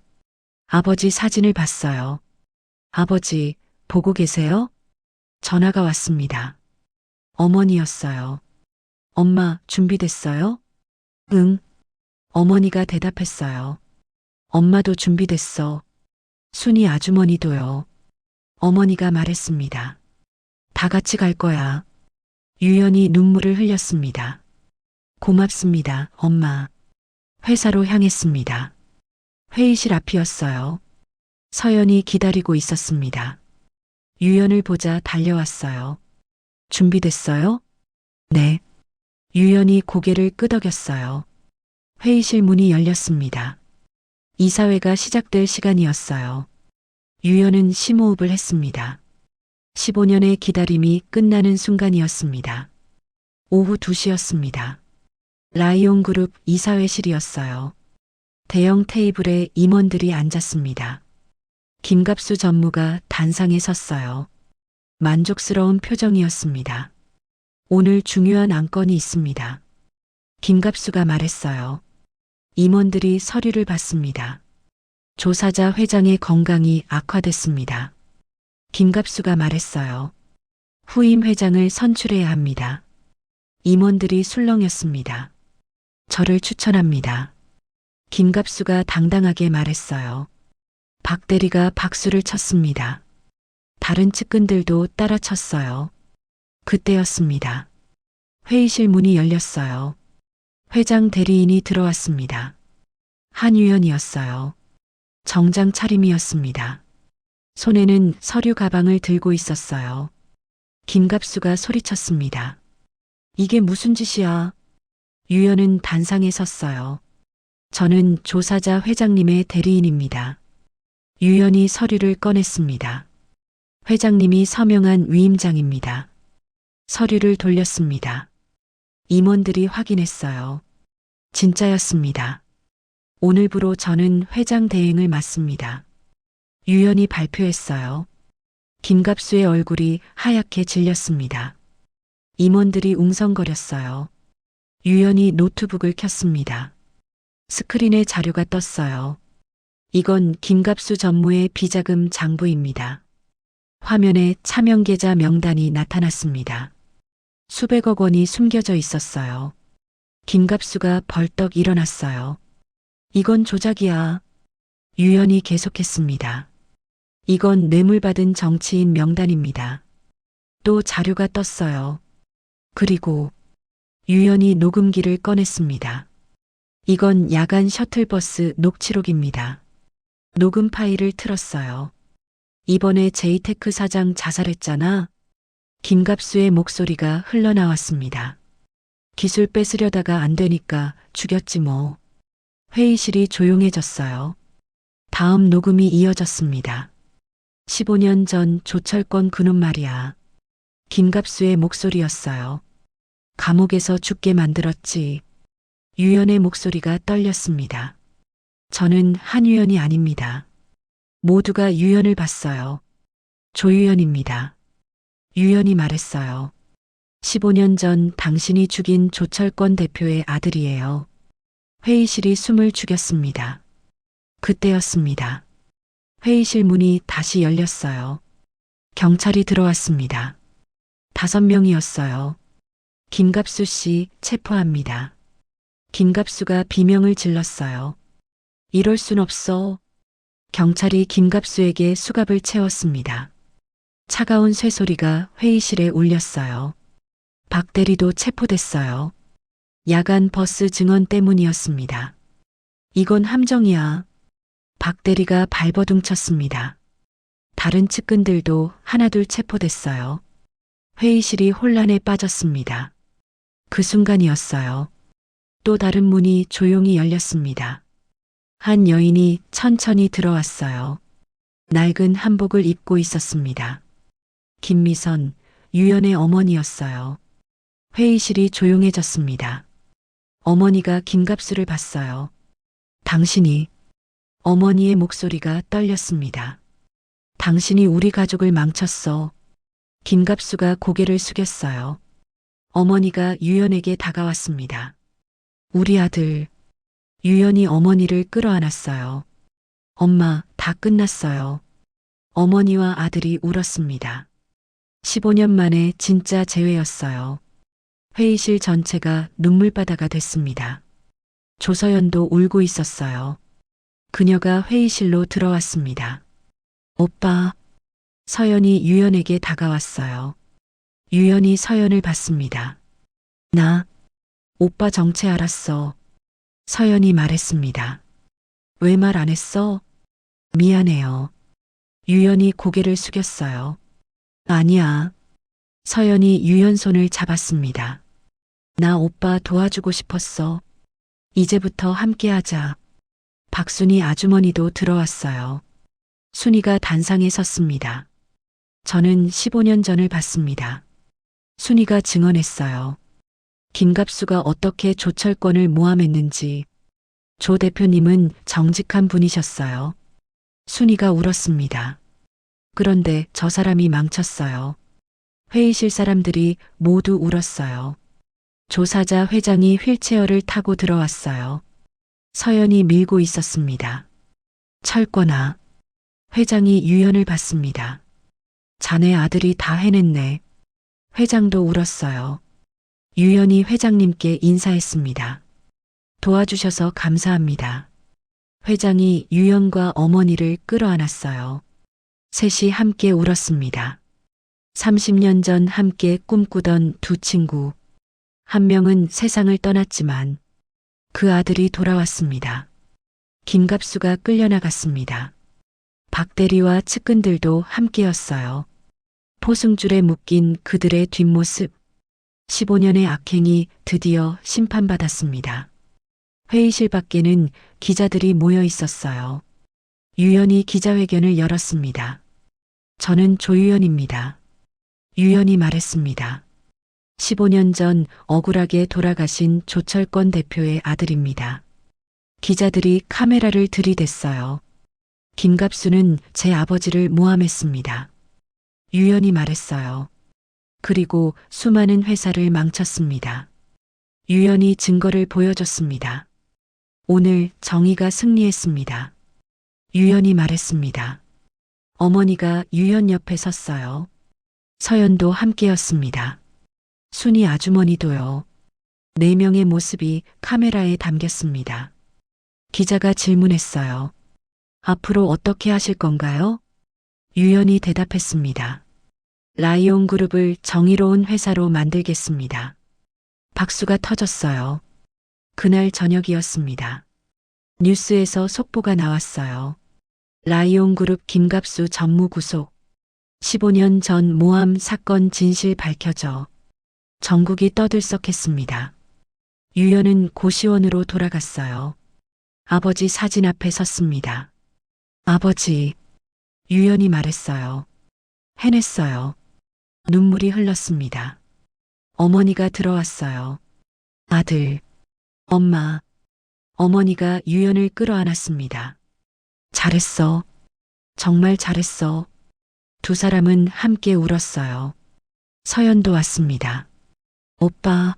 아버지 사진을 봤어요. 아버지, 보고 계세요? 전화가 왔습니다. 어머니였어요. 엄마, 준비됐어요? 응. 어머니가 대답했어요. 엄마도 준비됐어. 순이 아주머니도요. 어머니가 말했습니다. 다 같이 갈 거야. 유연이 눈물을 흘렸습니다. 고맙습니다, 엄마. 회사로 향했습니다. 회의실 앞이었어요. 서연이 기다리고 있었습니다. 유연을 보자 달려왔어요. 준비됐어요? 네. 유연이 고개를 끄덕였어요. 회의실 문이 열렸습니다. 이사회가 시작될 시간이었어요. 유연은 심호흡을 했습니다. 15년의 기다림이 끝나는 순간이었습니다. 오후 2시였습니다. 라이온 그룹 이사회실이었어요. 대형 테이블에 임원들이 앉았습니다. 김갑수 전무가 단상에 섰어요. 만족스러운 표정이었습니다. 오늘 중요한 안건이 있습니다. 김갑수가 말했어요. 임원들이 서류를 받습니다. 조사자 회장의 건강이 악화됐습니다. 김갑수가 말했어요. 후임 회장을 선출해야 합니다. 임원들이 술렁였습니다. 저를 추천합니다. 김갑수가 당당하게 말했어요. 박 대리가 박수를 쳤습니다. 다른 측근들도 따라 쳤어요. 그때였습니다. 회의실 문이 열렸어요. 회장 대리인이 들어왔습니다. 한유연이었어요. 정장 차림이었습니다. 손에는 서류 가방을 들고 있었어요. 김갑수가 소리쳤습니다. 이게 무슨 짓이야? 유연은 단상에 섰어요. 저는 조사자 회장님의 대리인입니다. 유연이 서류를 꺼냈습니다. 회장님이 서명한 위임장입니다. 서류를 돌렸습니다. 임원들이 확인했어요. 진짜였습니다. 오늘부로 저는 회장 대행을 맡습니다. 유연이 발표했어요. 김갑수의 얼굴이 하얗게 질렸습니다. 임원들이 웅성거렸어요. 유연이 노트북을 켰습니다. 스크린에 자료가 떴어요. 이건 김갑수 전무의 비자금 장부입니다. 화면에 차명계좌 명단이 나타났습니다. 수백억 원이 숨겨져 있었어요. 김갑수가 벌떡 일어났어요. 이건 조작이야. 유연이 계속했습니다. 이건 뇌물받은 정치인 명단입니다. 또 자료가 떴어요. 그리고 유연이 녹음기를 꺼냈습니다. 이건 야간 셔틀버스 녹취록입니다. 녹음 파일을 틀었어요. 이번에 제이테크 사장 자살했잖아. 김갑수의 목소리가 흘러나왔습니다. 기술 뺏으려다가 안 되니까 죽였지 뭐. 회의실이 조용해졌어요. 다음 녹음이 이어졌습니다. 15년 전 조철권 그놈 말이야. 김갑수의 목소리였어요. 감옥에서 죽게 만들었지. 유연의 목소리가 떨렸습니다. 저는 한유연이 아닙니다. 모두가 유연을 봤어요. 조유연입니다. 유연이 말했어요. 15년 전 당신이 죽인 조철권 대표의 아들이에요. 회의실이 숨을 죽였습니다. 그때였습니다. 회의실 문이 다시 열렸어요. 경찰이 들어왔습니다. 5명이었어요. 김갑수 씨 체포합니다. 김갑수가 비명을 질렀어요. 이럴 순 없어. 경찰이 김갑수에게 수갑을 채웠습니다. 차가운 쇠소리가 회의실에 울렸어요. 박 대리도 체포됐어요. 야간 버스 증언 때문이었습니다. 이건 함정이야. 박 대리가 발버둥 쳤습니다. 다른 측근들도 하나둘 체포됐어요. 회의실이 혼란에 빠졌습니다. 그 순간이었어요. 또 다른 문이 조용히 열렸습니다. 한 여인이 천천히 들어왔어요. 낡은 한복을 입고 있었습니다. 김미선, 유연의 어머니였어요. 회의실이 조용해졌습니다. 어머니가 김갑수를 봤어요. 당신이, 어머니의 목소리가 떨렸습니다. 당신이 우리 가족을 망쳤어. 김갑수가 고개를 숙였어요. 어머니가 유연에게 다가왔습니다. 우리 아들. 유연이 어머니를 끌어안았어요. 엄마, 다 끝났어요. 어머니와 아들이 울었습니다. 15년 만에 진짜 재회였어요. 회의실 전체가 눈물바다가 됐습니다. 조서연도 울고 있었어요. 그녀가 회의실로 들어왔습니다. 오빠. 서연이 유연에게 다가왔어요. 유연이 서연을 봤습니다. 나, 오빠 정체 알았어. 서연이 말했습니다. 왜 말 안 했어? 미안해요. 유연이 고개를 숙였어요. 아니야. 서연이 유연 손을 잡았습니다. 나 오빠 도와주고 싶었어. 이제부터 함께하자. 박순이 아주머니도 들어왔어요. 순이가 단상에 섰습니다. 저는 15년 전을 봤습니다. 순이가 증언했어요. 김갑수가 어떻게 조철권을 모함했는지. 조 대표님은 정직한 분이셨어요. 순이가 울었습니다. 그런데 저 사람이 망쳤어요. 회의실 사람들이 모두 울었어요. 조사자 회장이 휠체어를 타고 들어왔어요. 서연이 밀고 있었습니다. 철권아. 회장이 유연을 봤습니다. 자네 아들이 다 해냈네. 회장도 울었어요. 유연이 회장님께 인사했습니다. 도와주셔서 감사합니다. 회장이 유연과 어머니를 끌어안았어요. 셋이 함께 울었습니다. 30년 전 함께 꿈꾸던 두 친구. 한 명은 세상을 떠났지만 그 아들이 돌아왔습니다. 김갑수가 끌려나갔습니다. 박 대리와 측근들도 함께였어요. 포승줄에 묶인 그들의 뒷모습. 15년의 악행이 드디어 심판받았습니다. 회의실 밖에는 기자들이 모여 있었어요. 유연이 기자회견을 열었습니다. 저는 조유연입니다. 유연이 말했습니다. 15년 전 억울하게 돌아가신 조철권 대표의 아들입니다. 기자들이 카메라를 들이댔어요. 김갑수는 제 아버지를 모함했습니다. 유연이 말했어요. 그리고 수많은 회사를 망쳤습니다. 유연이 증거를 보여줬습니다. 오늘 정의가 승리했습니다. 유연이 말했습니다. 어머니가 유연 옆에 섰어요. 서연도 함께였습니다. 순이 아주머니도요. 4명의 모습이 카메라에 담겼습니다. 기자가 질문했어요. 앞으로 어떻게 하실 건가요? 유연이 대답했습니다. 라이온 그룹을 정의로운 회사로 만들겠습니다. 박수가 터졌어요. 그날 저녁이었습니다. 뉴스에서 속보가 나왔어요. 라이온 그룹 김갑수 전무 구속. 15년 전 모함 사건 진실 밝혀져 전국이 떠들썩했습니다. 유연은 고시원으로 돌아갔어요. 아버지 사진 앞에 섰습니다. 아버지, 유연이 말했어요. 해냈어요. 눈물이 흘렀습니다. 어머니가 들어왔어요. 아들, 엄마. 어머니가 유연을 끌어안았습니다. 잘했어. 정말 잘했어. 두 사람은 함께 울었어요. 서연도 왔습니다. 오빠.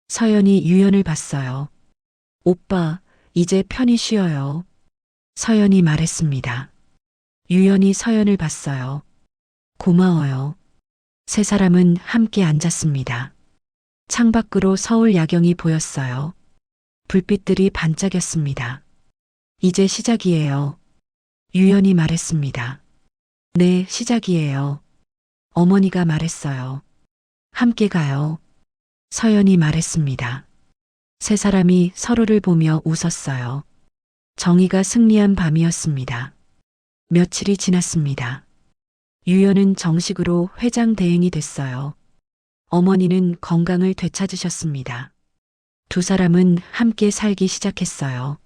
서연이 유연을 봤어요. 오빠, 이제 편히 쉬어요. 서연이 말했습니다. 유연이 서연을 봤어요. 고마워요. 세 사람은 함께 앉았습니다. 창밖으로 서울 야경이 보였어요. 불빛들이 반짝였습니다. 이제 시작이에요. 유연이 말했습니다. 네, 시작이에요. 어머니가 말했어요. 함께 가요. 서연이 말했습니다. 세 사람이 서로를 보며 웃었어요. 정의가 승리한 밤이었습니다. 며칠이 지났습니다. 유연은 정식으로 회장 대행이 됐어요. 어머니는 건강을 되찾으셨습니다. 두 사람은 함께 살기 시작했어요.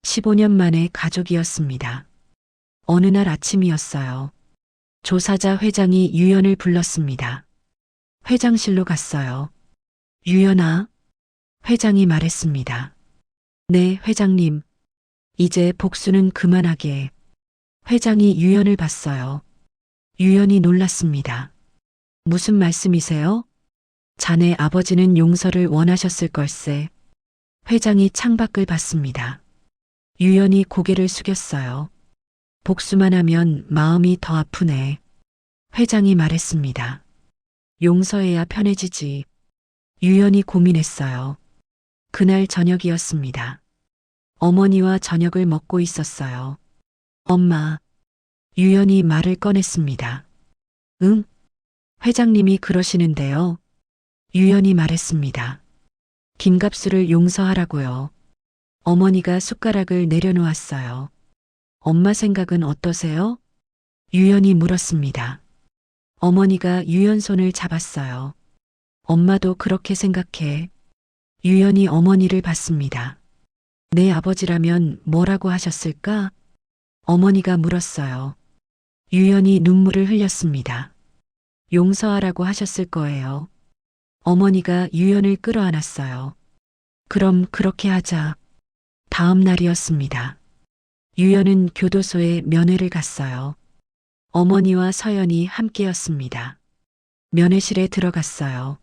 15년 만에 가족이었습니다. 어느 날 아침이었어요. 조사자 회장이 유연을 불렀습니다. 회장실로 갔어요. 유연아, 회장이 말했습니다. 네, 회장님. 이제 복수는 그만하게. 회장이 유연을 봤어요. 유연이 놀랐습니다. 무슨 말씀이세요? 자네 아버지는 용서를 원하셨을 걸세. 회장이 창밖을 봤습니다. 유연이 고개를 숙였어요. 복수만 하면 마음이 더 아프네. 회장이 말했습니다. 용서해야 편해지지. 유연이 고민했어요. 그날 저녁이었습니다. 어머니와 저녁을 먹고 있었어요. 엄마. 유연이 말을 꺼냈습니다. 응? 회장님이 그러시는데요. 유연이 말했습니다. 김갑수를 용서하라고요. 어머니가 숟가락을 내려놓았어요. 엄마 생각은 어떠세요? 유연이 물었습니다. 어머니가 유연 손을 잡았어요. 엄마도 그렇게 생각해. 유연이 어머니를 봤습니다. 내 아버지라면 뭐라고 하셨을까? 어머니가 물었어요. 유연이 눈물을 흘렸습니다. 용서하라고 하셨을 거예요. 어머니가 유연을 끌어안았어요. 그럼 그렇게 하자. 다음 날이었습니다. 유연은 교도소에 면회를 갔어요. 어머니와 서연이 함께였습니다. 면회실에 들어갔어요.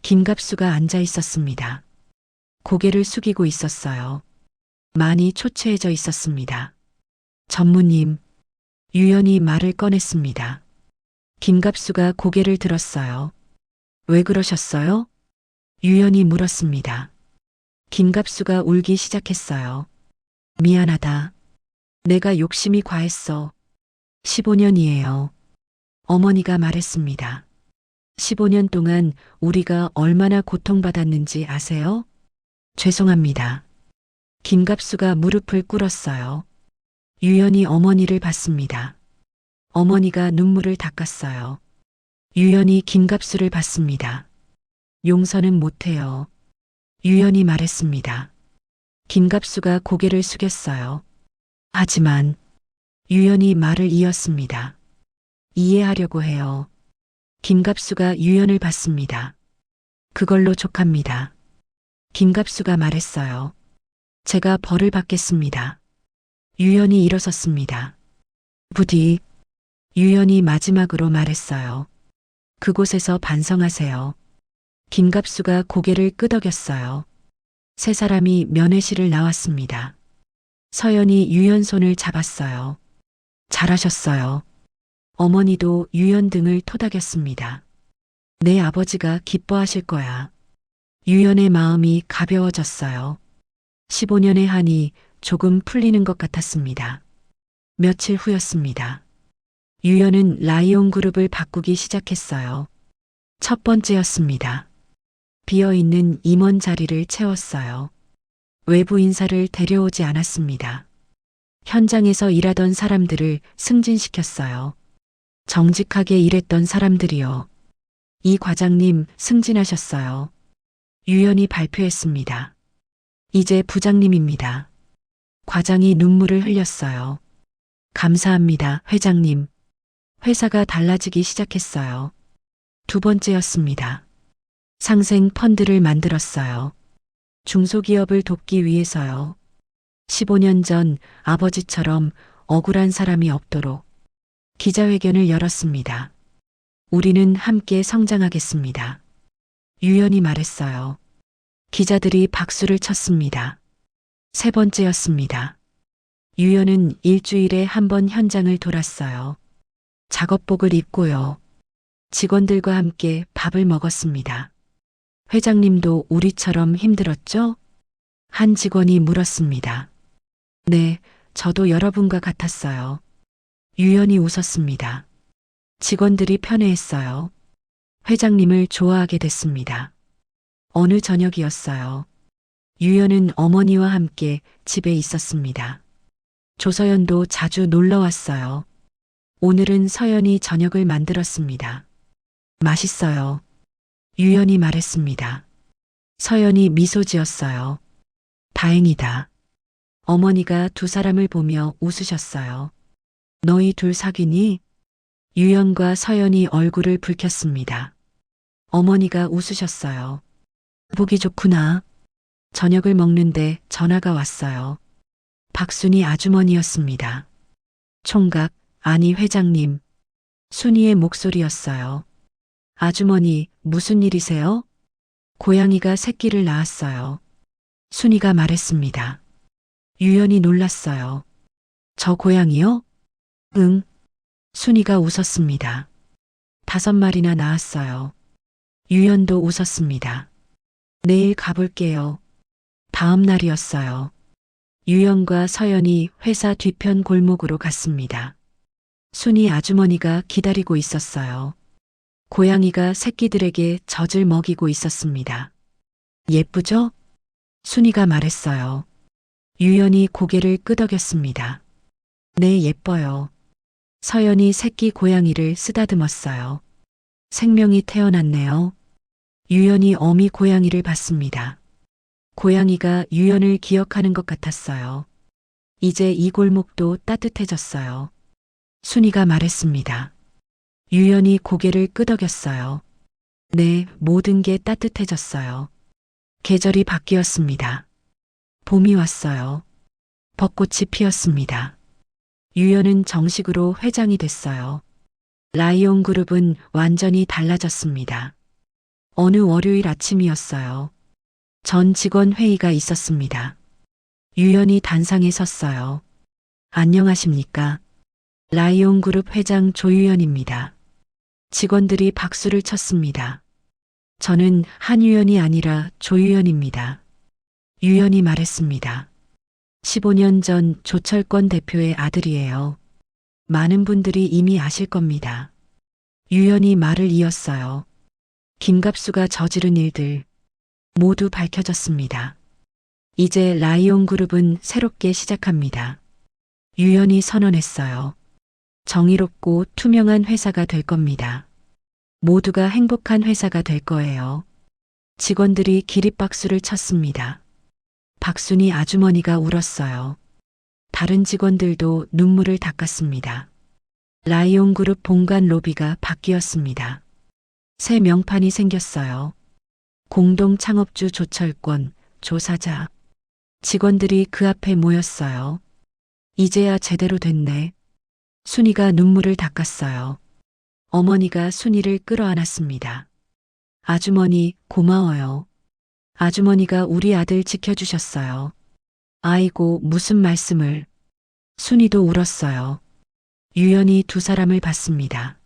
김갑수가 앉아 있었습니다. 고개를 숙이고 있었어요. 많이 초췌해져 있었습니다. 전무님, 유연이 말을 꺼냈습니다. 김갑수가 고개를 들었어요. 왜 그러셨어요? 유연이 물었습니다. 김갑수가 울기 시작했어요. 미안하다. 내가 욕심이 과했어. 15년이에요. 어머니가 말했습니다. 15년 동안 우리가 얼마나 고통받았는지 아세요? 죄송합니다. 김갑수가 무릎을 꿇었어요. 유연이 어머니를 봤습니다. 어머니가 눈물을 닦았어요. 유연이 김갑수를 봤습니다. 용서는 못해요. 유연이 말했습니다. 김갑수가 고개를 숙였어요. 하지만 유연이 말을 이었습니다. 이해하려고 해요. 김갑수가 유연을 봤습니다. 그걸로 족합니다. 김갑수가 말했어요. 제가 벌을 받겠습니다. 유연이 일어섰습니다. 부디. 유연이 마지막으로 말했어요. 그곳에서 반성하세요. 김갑수가 고개를 끄덕였어요. 세 사람이 면회실을 나왔습니다. 서연이 유연 손을 잡았어요. 잘하셨어요. 어머니도 유연 등을 토닥였습니다. 내 아버지가 기뻐하실 거야. 유연의 마음이 가벼워졌어요. 15년의 한이 조금 풀리는 것 같았습니다. 며칠 후였습니다. 유연은 라이온 그룹을 바꾸기 시작했어요. 첫 번째였습니다. 비어있는 임원 자리를 채웠어요. 외부 인사를 데려오지 않았습니다. 현장에서 일하던 사람들을 승진시켰어요. 정직하게 일했던 사람들이요. 이 과장님 승진하셨어요. 유연이 발표했습니다. 이제 부장님입니다. 과장이 눈물을 흘렸어요. 감사합니다, 회장님. 회사가 달라지기 시작했어요. 두 번째였습니다. 상생 펀드를 만들었어요. 중소기업을 돕기 위해서요. 15년 전 아버지처럼 억울한 사람이 없도록 기자회견을 열었습니다. 우리는 함께 성장하겠습니다. 유연이 말했어요. 기자들이 박수를 쳤습니다. 세 번째였습니다. 유연은 일주일에 한 번 현장을 돌았어요. 작업복을 입고요. 직원들과 함께 밥을 먹었습니다. 회장님도 우리처럼 힘들었죠? 한 직원이 물었습니다. 네, 저도 여러분과 같았어요. 유연이 웃었습니다. 직원들이 편해했어요. 회장님을 좋아하게 됐습니다. 어느 저녁이었어요. 유연은 어머니와 함께 집에 있었습니다. 조서연도 자주 놀러 왔어요. 오늘은 서연이 저녁을 만들었습니다. 맛있어요. 유연이 말했습니다. 서연이 미소 지었어요. 다행이다. 어머니가 두 사람을 보며 웃으셨어요. 너희 둘 사귀니? 유연과 서연이 얼굴을 붉혔습니다. 어머니가 웃으셨어요. 보기 좋구나. 저녁을 먹는데 전화가 왔어요. 박순희 아주머니였습니다. 총각, 아니 회장님. 순희의 목소리였어요. 아주머니, 무슨 일이세요? 고양이가 새끼를 낳았어요. 순희가 말했습니다. 유연이 놀랐어요. 저 고양이요? 응. 순희가 웃었습니다. 5마리나 낳았어요. 유연도 웃었습니다. 내일 가볼게요. 다음 날이었어요. 유연과 서연이 회사 뒤편 골목으로 갔습니다. 순희 아주머니가 기다리고 있었어요. 고양이가 새끼들에게 젖을 먹이고 있었습니다. 예쁘죠? 순희가 말했어요. 유연이 고개를 끄덕였습니다. 네, 예뻐요. 서연이 새끼 고양이를 쓰다듬었어요. 생명이 태어났네요. 유연이 어미 고양이를 봤습니다. 고양이가 유연을 기억하는 것 같았어요. 이제 이 골목도 따뜻해졌어요. 순희가 말했습니다. 유연이 고개를 끄덕였어요. 네, 모든 게 따뜻해졌어요. 계절이 바뀌었습니다. 봄이 왔어요. 벚꽃이 피었습니다. 유연은 정식으로 회장이 됐어요. 라이온 그룹은 완전히 달라졌습니다. 어느 월요일 아침이었어요. 전 직원 회의가 있었습니다. 유연이 단상에 섰어요. 안녕하십니까? 라이온 그룹 회장 조유연입니다. 직원들이 박수를 쳤습니다. 저는 한유연이 아니라 조유연입니다. 유연이 말했습니다. 15년 전 조철권 대표의 아들이에요. 많은 분들이 이미 아실 겁니다. 유연이 말을 이었어요. 김갑수가 저지른 일들 모두 밝혀졌습니다. 이제 라이온 그룹은 새롭게 시작합니다. 유연이 선언했어요. 정의롭고 투명한 회사가 될 겁니다. 모두가 행복한 회사가 될 거예요. 직원들이 기립박수를 쳤습니다. 박순희 아주머니가 울었어요. 다른 직원들도 눈물을 닦았습니다. 라이온 그룹 본관 로비가 바뀌었습니다. 새 명판이 생겼어요. 공동 창업주 조철권, 조사자. 직원들이 그 앞에 모였어요. 이제야 제대로 됐네. 순희가 눈물을 닦았어요. 어머니가 순희를 끌어안았습니다. 아주머니, 고마워요. 아주머니가 우리 아들 지켜주셨어요. 아이고, 무슨 말씀을. 순희도 울었어요. 유연이 두 사람을 봤습니다.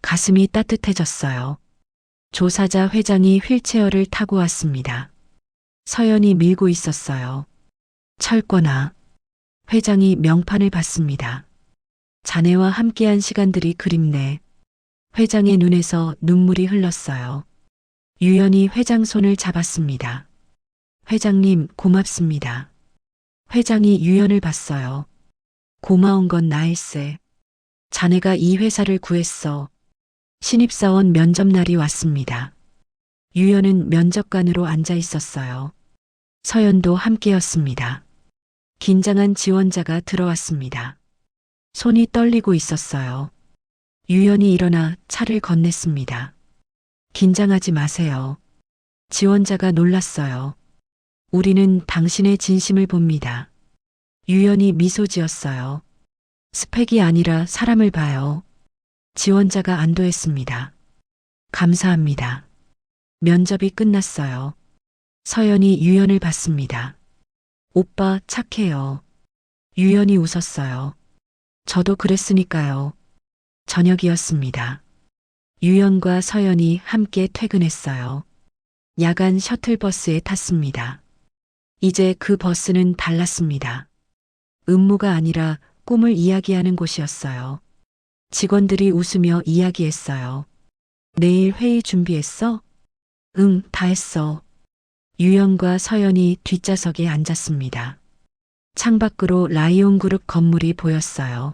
가슴이 따뜻해졌어요. 조사자 회장이 휠체어를 타고 왔습니다. 서연이 밀고 있었어요. 철권아. 회장이 명판을 받습니다. 자네와 함께한 시간들이 그립네. 회장의 눈에서 눈물이 흘렀어요. 유연이 회장 손을 잡았습니다. 회장님, 고맙습니다. 회장이 유연을 봤어요. 고마운 건 나일세. 자네가 이 회사를 구했어. 신입사원 면접날이 왔습니다. 유연은 면접관으로 앉아 있었어요. 서연도 함께였습니다. 긴장한 지원자가 들어왔습니다. 손이 떨리고 있었어요. 유연이 일어나 차를 건넸습니다. 긴장하지 마세요. 지원자가 놀랐어요. 우리는 당신의 진심을 봅니다. 유연이 미소 지었어요. 스펙이 아니라 사람을 봐요. 지원자가 안도했습니다. 감사합니다. 면접이 끝났어요. 서연이 유연을 봤습니다. 오빠 착해요. 유연이 웃었어요. 저도 그랬으니까요. 저녁이었습니다. 유연과 서연이 함께 퇴근했어요. 야간 셔틀버스에 탔습니다. 이제 그 버스는 달랐습니다. 음모가 아니라 꿈을 이야기하는 곳이었어요. 직원들이 웃으며 이야기했어요. 내일 회의 준비했어? 응, 다 했어. 유연과 서연이 뒷좌석에 앉았습니다. 창밖으로 라이온 그룹 건물이 보였어요.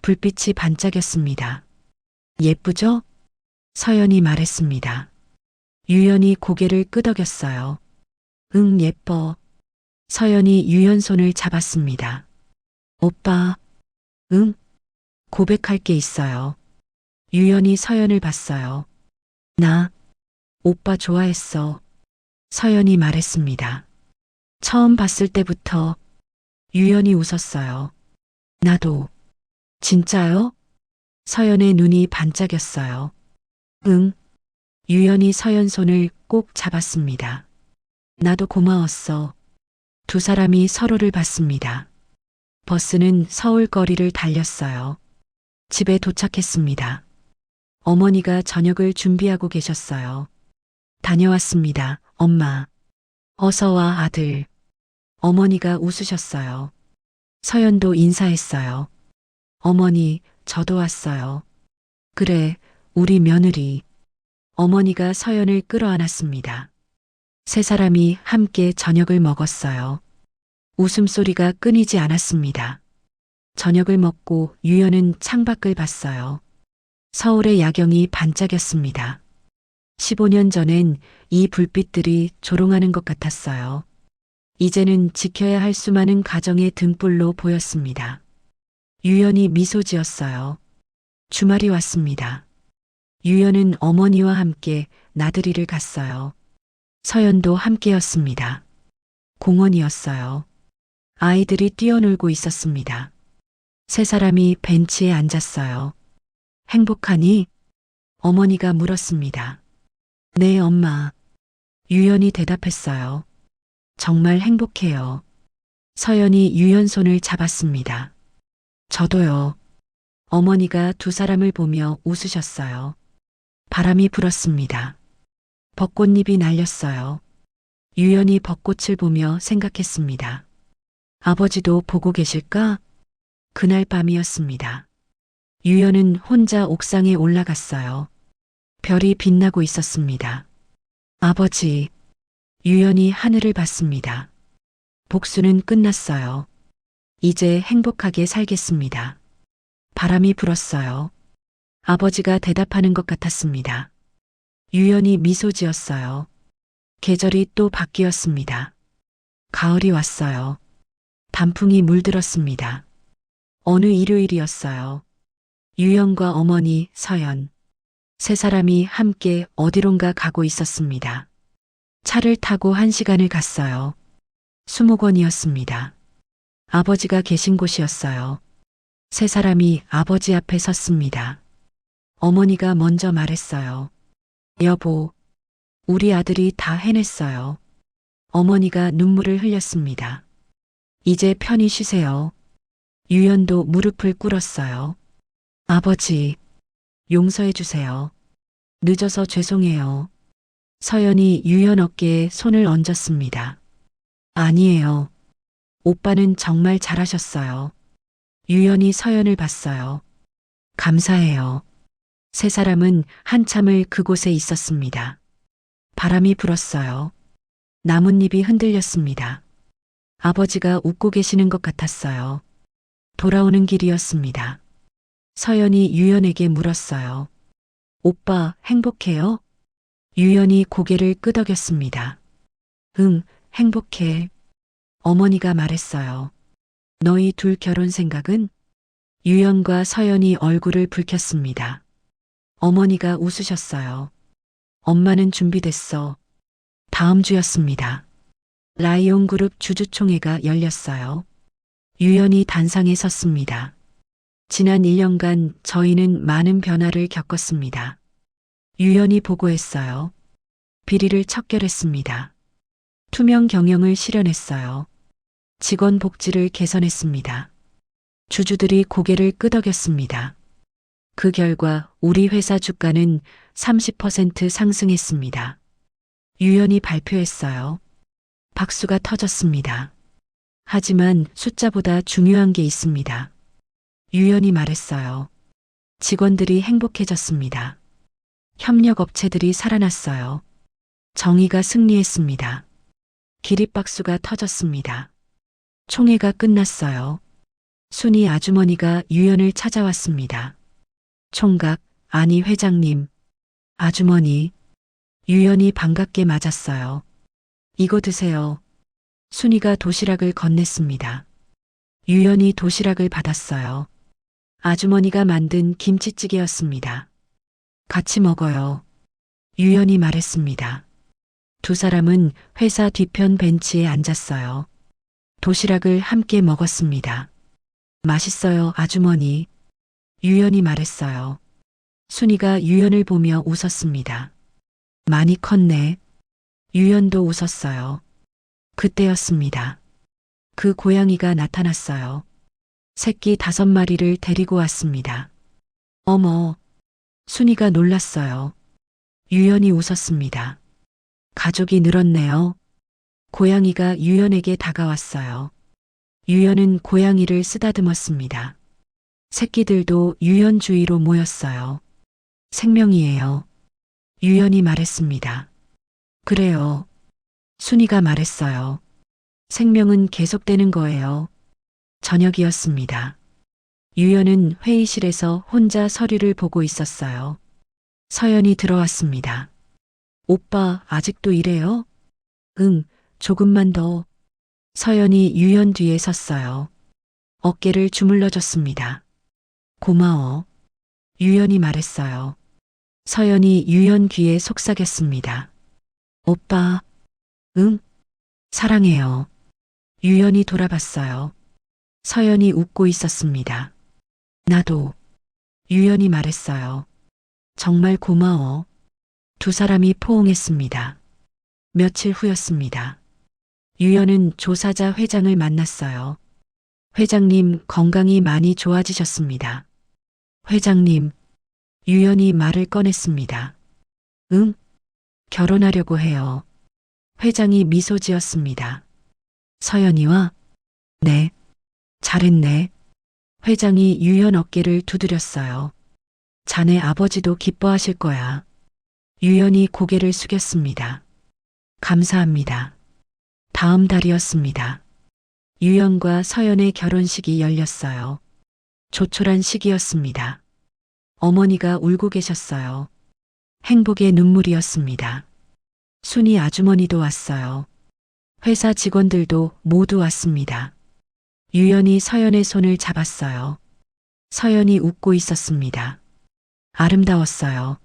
불빛이 반짝였습니다. 예쁘죠? 서연이 말했습니다. 유연이 고개를 끄덕였어요. 응, 예뻐. 서연이 유연 손을 잡았습니다. 오빠, 응? 고백할 게 있어요. 유연이 서연을 봤어요. 나, 오빠 좋아했어. 서연이 말했습니다. 처음 봤을 때부터 유연이 웃었어요. 나도. 진짜요? 서연의 눈이 반짝였어요. 응. 유연이 서연 손을 꼭 잡았습니다. 나도 고마웠어. 두 사람이 서로를 봤습니다. 버스는 서울 거리를 달렸어요. 집에 도착했습니다. 어머니가 저녁을 준비하고 계셨어요. 다녀왔습니다, 엄마. 어서 와, 아들. 어머니가 웃으셨어요. 서연도 인사했어요. 어머니, 저도 왔어요. 그래, 우리 며느리. 어머니가 서연을 끌어안았습니다. 세 사람이 함께 저녁을 먹었어요. 웃음소리가 끊이지 않았습니다. 저녁을 먹고 유연은 창밖을 봤어요. 서울의 야경이 반짝였습니다. 15년 전엔 이 불빛들이 조롱하는 것 같았어요. 이제는 지켜야 할 수많은 가정의 등불로 보였습니다. 유연이 미소 지었어요. 주말이 왔습니다. 유연은 어머니와 함께 나들이를 갔어요. 서연도 함께였습니다. 공원이었어요. 아이들이 뛰어놀고 있었습니다. 세 사람이 벤치에 앉았어요. 행복하니? 어머니가 물었습니다. 네, 엄마. 유연이 대답했어요. 정말 행복해요. 서연이 유연 손을 잡았습니다. 저도요. 어머니가 두 사람을 보며 웃으셨어요. 바람이 불었습니다. 벚꽃잎이 날렸어요. 유연이 벚꽃을 보며 생각했습니다. 아버지도 보고 계실까? 그날 밤이었습니다. 유연은 혼자 옥상에 올라갔어요. 별이 빛나고 있었습니다. 아버지, 유연이 하늘을 봤습니다. 복수는 끝났어요. 이제 행복하게 살겠습니다. 바람이 불었어요. 아버지가 대답하는 것 같았습니다. 유연이 미소 지었어요. 계절이 또 바뀌었습니다. 가을이 왔어요. 단풍이 물들었습니다. 어느 일요일이었어요. 유연과 어머니, 서연. 세 사람이 함께 어디론가 가고 있었습니다. 차를 타고 1시간을 갔어요. 수목원이었습니다. 아버지가 계신 곳이었어요. 세 사람이 아버지 앞에 섰습니다. 어머니가 먼저 말했어요. 여보, 우리 아들이 다 해냈어요. 어머니가 눈물을 흘렸습니다. 이제 편히 쉬세요. 유연도 무릎을 꿇었어요. 아버지, 용서해 주세요. 늦어서 죄송해요. 서연이 유연 어깨에 손을 얹었습니다. 아니에요. 오빠는 정말 잘하셨어요. 유연이 서연을 봤어요. 감사해요. 세 사람은 한참을 그곳에 있었습니다. 바람이 불었어요. 나뭇잎이 흔들렸습니다. 아버지가 웃고 계시는 것 같았어요. 돌아오는 길이었습니다. 서연이 유연에게 물었어요. 오빠, 행복해요? 유연이 고개를 끄덕였습니다. 응, 행복해. 어머니가 말했어요. 너희 둘 결혼 생각은? 유연과 서연이 얼굴을 붉혔습니다. 어머니가 웃으셨어요. 엄마는 준비됐어. 다음 주였습니다. 라이온 그룹 주주총회가 열렸어요. 유연이 단상에 섰습니다. 지난 1년간 저희는 많은 변화를 겪었습니다. 유연이 보고했어요. 비리를 척결했습니다. 투명 경영을 실현했어요. 직원 복지를 개선했습니다. 주주들이 고개를 끄덕였습니다. 그 결과 우리 회사 주가는 30% 상승했습니다. 유연이 발표했어요. 박수가 터졌습니다. 하지만 숫자보다 중요한 게 있습니다. 유연이 말했어요. 직원들이 행복해졌습니다. 협력업체들이 살아났어요. 정의가 승리했습니다. 기립박수가 터졌습니다. 총회가 끝났어요. 순이 아주머니가 유연을 찾아왔습니다. 총각, 아니 회장님, 아주머니, 유연이 반갑게 맞았어요. 이거 드세요. 순이가 도시락을 건넸습니다. 유연이 도시락을 받았어요. 아주머니가 만든 김치찌개였습니다. 같이 먹어요. 유연이 말했습니다. 두 사람은 회사 뒤편 벤치에 앉았어요. 도시락을 함께 먹었습니다. 맛있어요, 아주머니. 유연이 말했어요. 순이가 유연을 보며 웃었습니다. 많이 컸네. 유연도 웃었어요. 그때였습니다. 그 고양이가 나타났어요. 새끼 5마리를 데리고 왔습니다. 어머, 순이가 놀랐어요. 유연이 웃었습니다. 가족이 늘었네요. 고양이가 유연에게 다가왔어요. 유연은 고양이를 쓰다듬었습니다. 새끼들도 유연 주위로 모였어요. 생명이에요. 유연이 말했습니다. 그래요. 순이가 말했어요. 생명은 계속되는 거예요. 저녁이었습니다. 유연은 회의실에서 혼자 서류를 보고 있었어요. 서연이 들어왔습니다. 오빠, 아직도 이래요? 응, 조금만 더. 서연이 유연 뒤에 섰어요. 어깨를 주물러줬습니다. 고마워. 유연이 말했어요. 서연이 유연 귀에 속삭였습니다. 오빠, 응? 사랑해요. 유연이 돌아봤어요. 서연이 웃고 있었습니다. 나도. 유연이 말했어요. 정말 고마워. 두 사람이 포옹했습니다. 며칠 후였습니다. 유연은 조사자 회장을 만났어요. 회장님, 건강이 많이 좋아지셨습니다. 회장님, 유연이 말을 꺼냈습니다. 응? 결혼하려고 해요. 회장이 미소 지었습니다. 서연이와? 네. 잘했네. 회장이 유연 어깨를 두드렸어요. 자네 아버지도 기뻐하실 거야. 유연이 고개를 숙였습니다. 감사합니다. 다음 달이었습니다. 유연과 서연의 결혼식이 열렸어요. 조촐한 시기였습니다. 어머니가 울고 계셨어요. 행복의 눈물이었습니다. 순이 아주머니도 왔어요. 회사 직원들도 모두 왔습니다. 유연이 서연의 손을 잡았어요. 서연이 웃고 있었습니다. 아름다웠어요.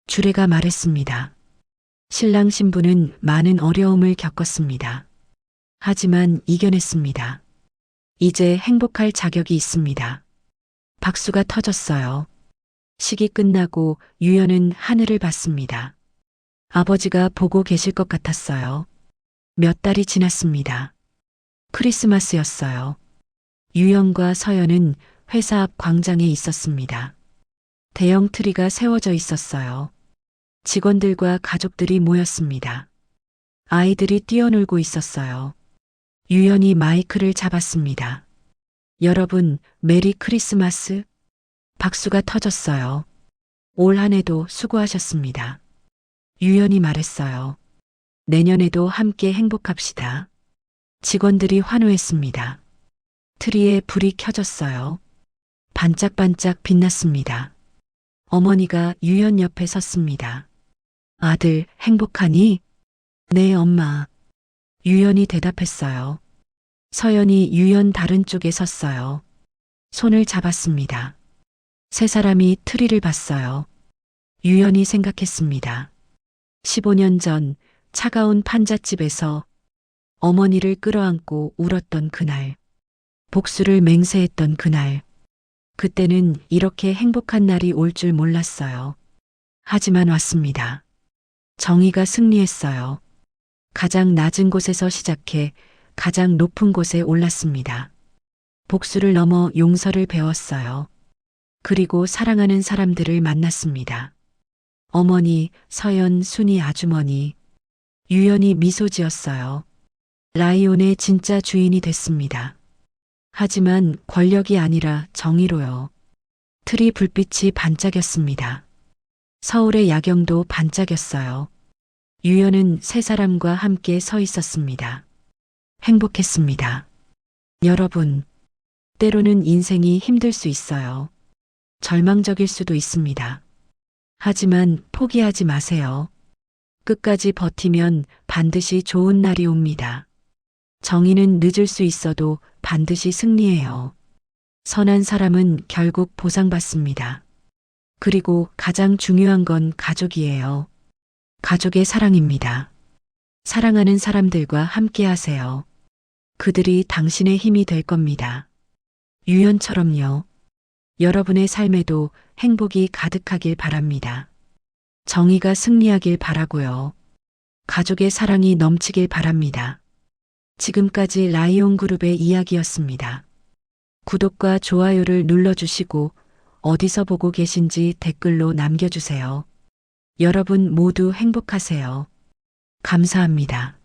주례가 말했습니다. 신랑 신부는 많은 어려움을 겪었습니다. 하지만 이겨냈습니다. 이제 행복할 자격이 있습니다. 박수가 터졌어요. 식이 끝나고 유연은 하늘을 봤습니다. 아버지가 보고 계실 것 같았어요. 몇 달이 지났습니다. 크리스마스였어요. 유연과 서연은 회사 앞 광장에 있었습니다. 대형 트리가 세워져 있었어요. 직원들과 가족들이 모였습니다. 아이들이 뛰어놀고 있었어요. 유연이 마이크를 잡았습니다. 여러분, 메리 크리스마스. 박수가 터졌어요. 올 한 해도 수고하셨습니다. 유연이 말했어요. 내년에도 함께 행복합시다. 직원들이 환호했습니다. 트리에 불이 켜졌어요. 반짝반짝 빛났습니다. 어머니가 유연 옆에 섰습니다. 아들, 행복하니? 네, 엄마. 유연이 대답했어요. 서연이 유연 다른 쪽에 섰어요. 손을 잡았습니다. 세 사람이 트리를 봤어요. 유연이 생각했습니다. 15년 전 차가운 판잣집에서 어머니를 끌어안고 울었던 그날, 복수를 맹세했던 그날, 그때는 이렇게 행복한 날이 올 줄 몰랐어요. 하지만 왔습니다. 정의가 승리했어요. 가장 낮은 곳에서 시작해 가장 높은 곳에 올랐습니다. 복수를 넘어 용서를 배웠어요. 그리고 사랑하는 사람들을 만났습니다. 어머니, 서연, 순이 아주머니, 유연이 미소 지었어요. 라이온의 진짜 주인이 됐습니다. 하지만 권력이 아니라 정의로요. 트리 불빛이 반짝였습니다. 서울의 야경도 반짝였어요. 유연은 세 사람과 함께 서 있었습니다. 행복했습니다. 여러분, 때로는 인생이 힘들 수 있어요. 절망적일 수도 있습니다. 하지만 포기하지 마세요. 끝까지 버티면 반드시 좋은 날이 옵니다. 정의는 늦을 수 있어도 반드시 승리해요. 선한 사람은 결국 보상받습니다. 그리고 가장 중요한 건 가족이에요. 가족의 사랑입니다. 사랑하는 사람들과 함께 하세요. 그들이 당신의 힘이 될 겁니다. 유연처럼요. 여러분의 삶에도 행복이 가득하길 바랍니다. 정의가 승리하길 바라고요. 가족의 사랑이 넘치길 바랍니다. 지금까지 라이온 그룹의 이야기였습니다. 구독과 좋아요를 눌러주시고 어디서 보고 계신지 댓글로 남겨주세요. 여러분 모두 행복하세요. 감사합니다.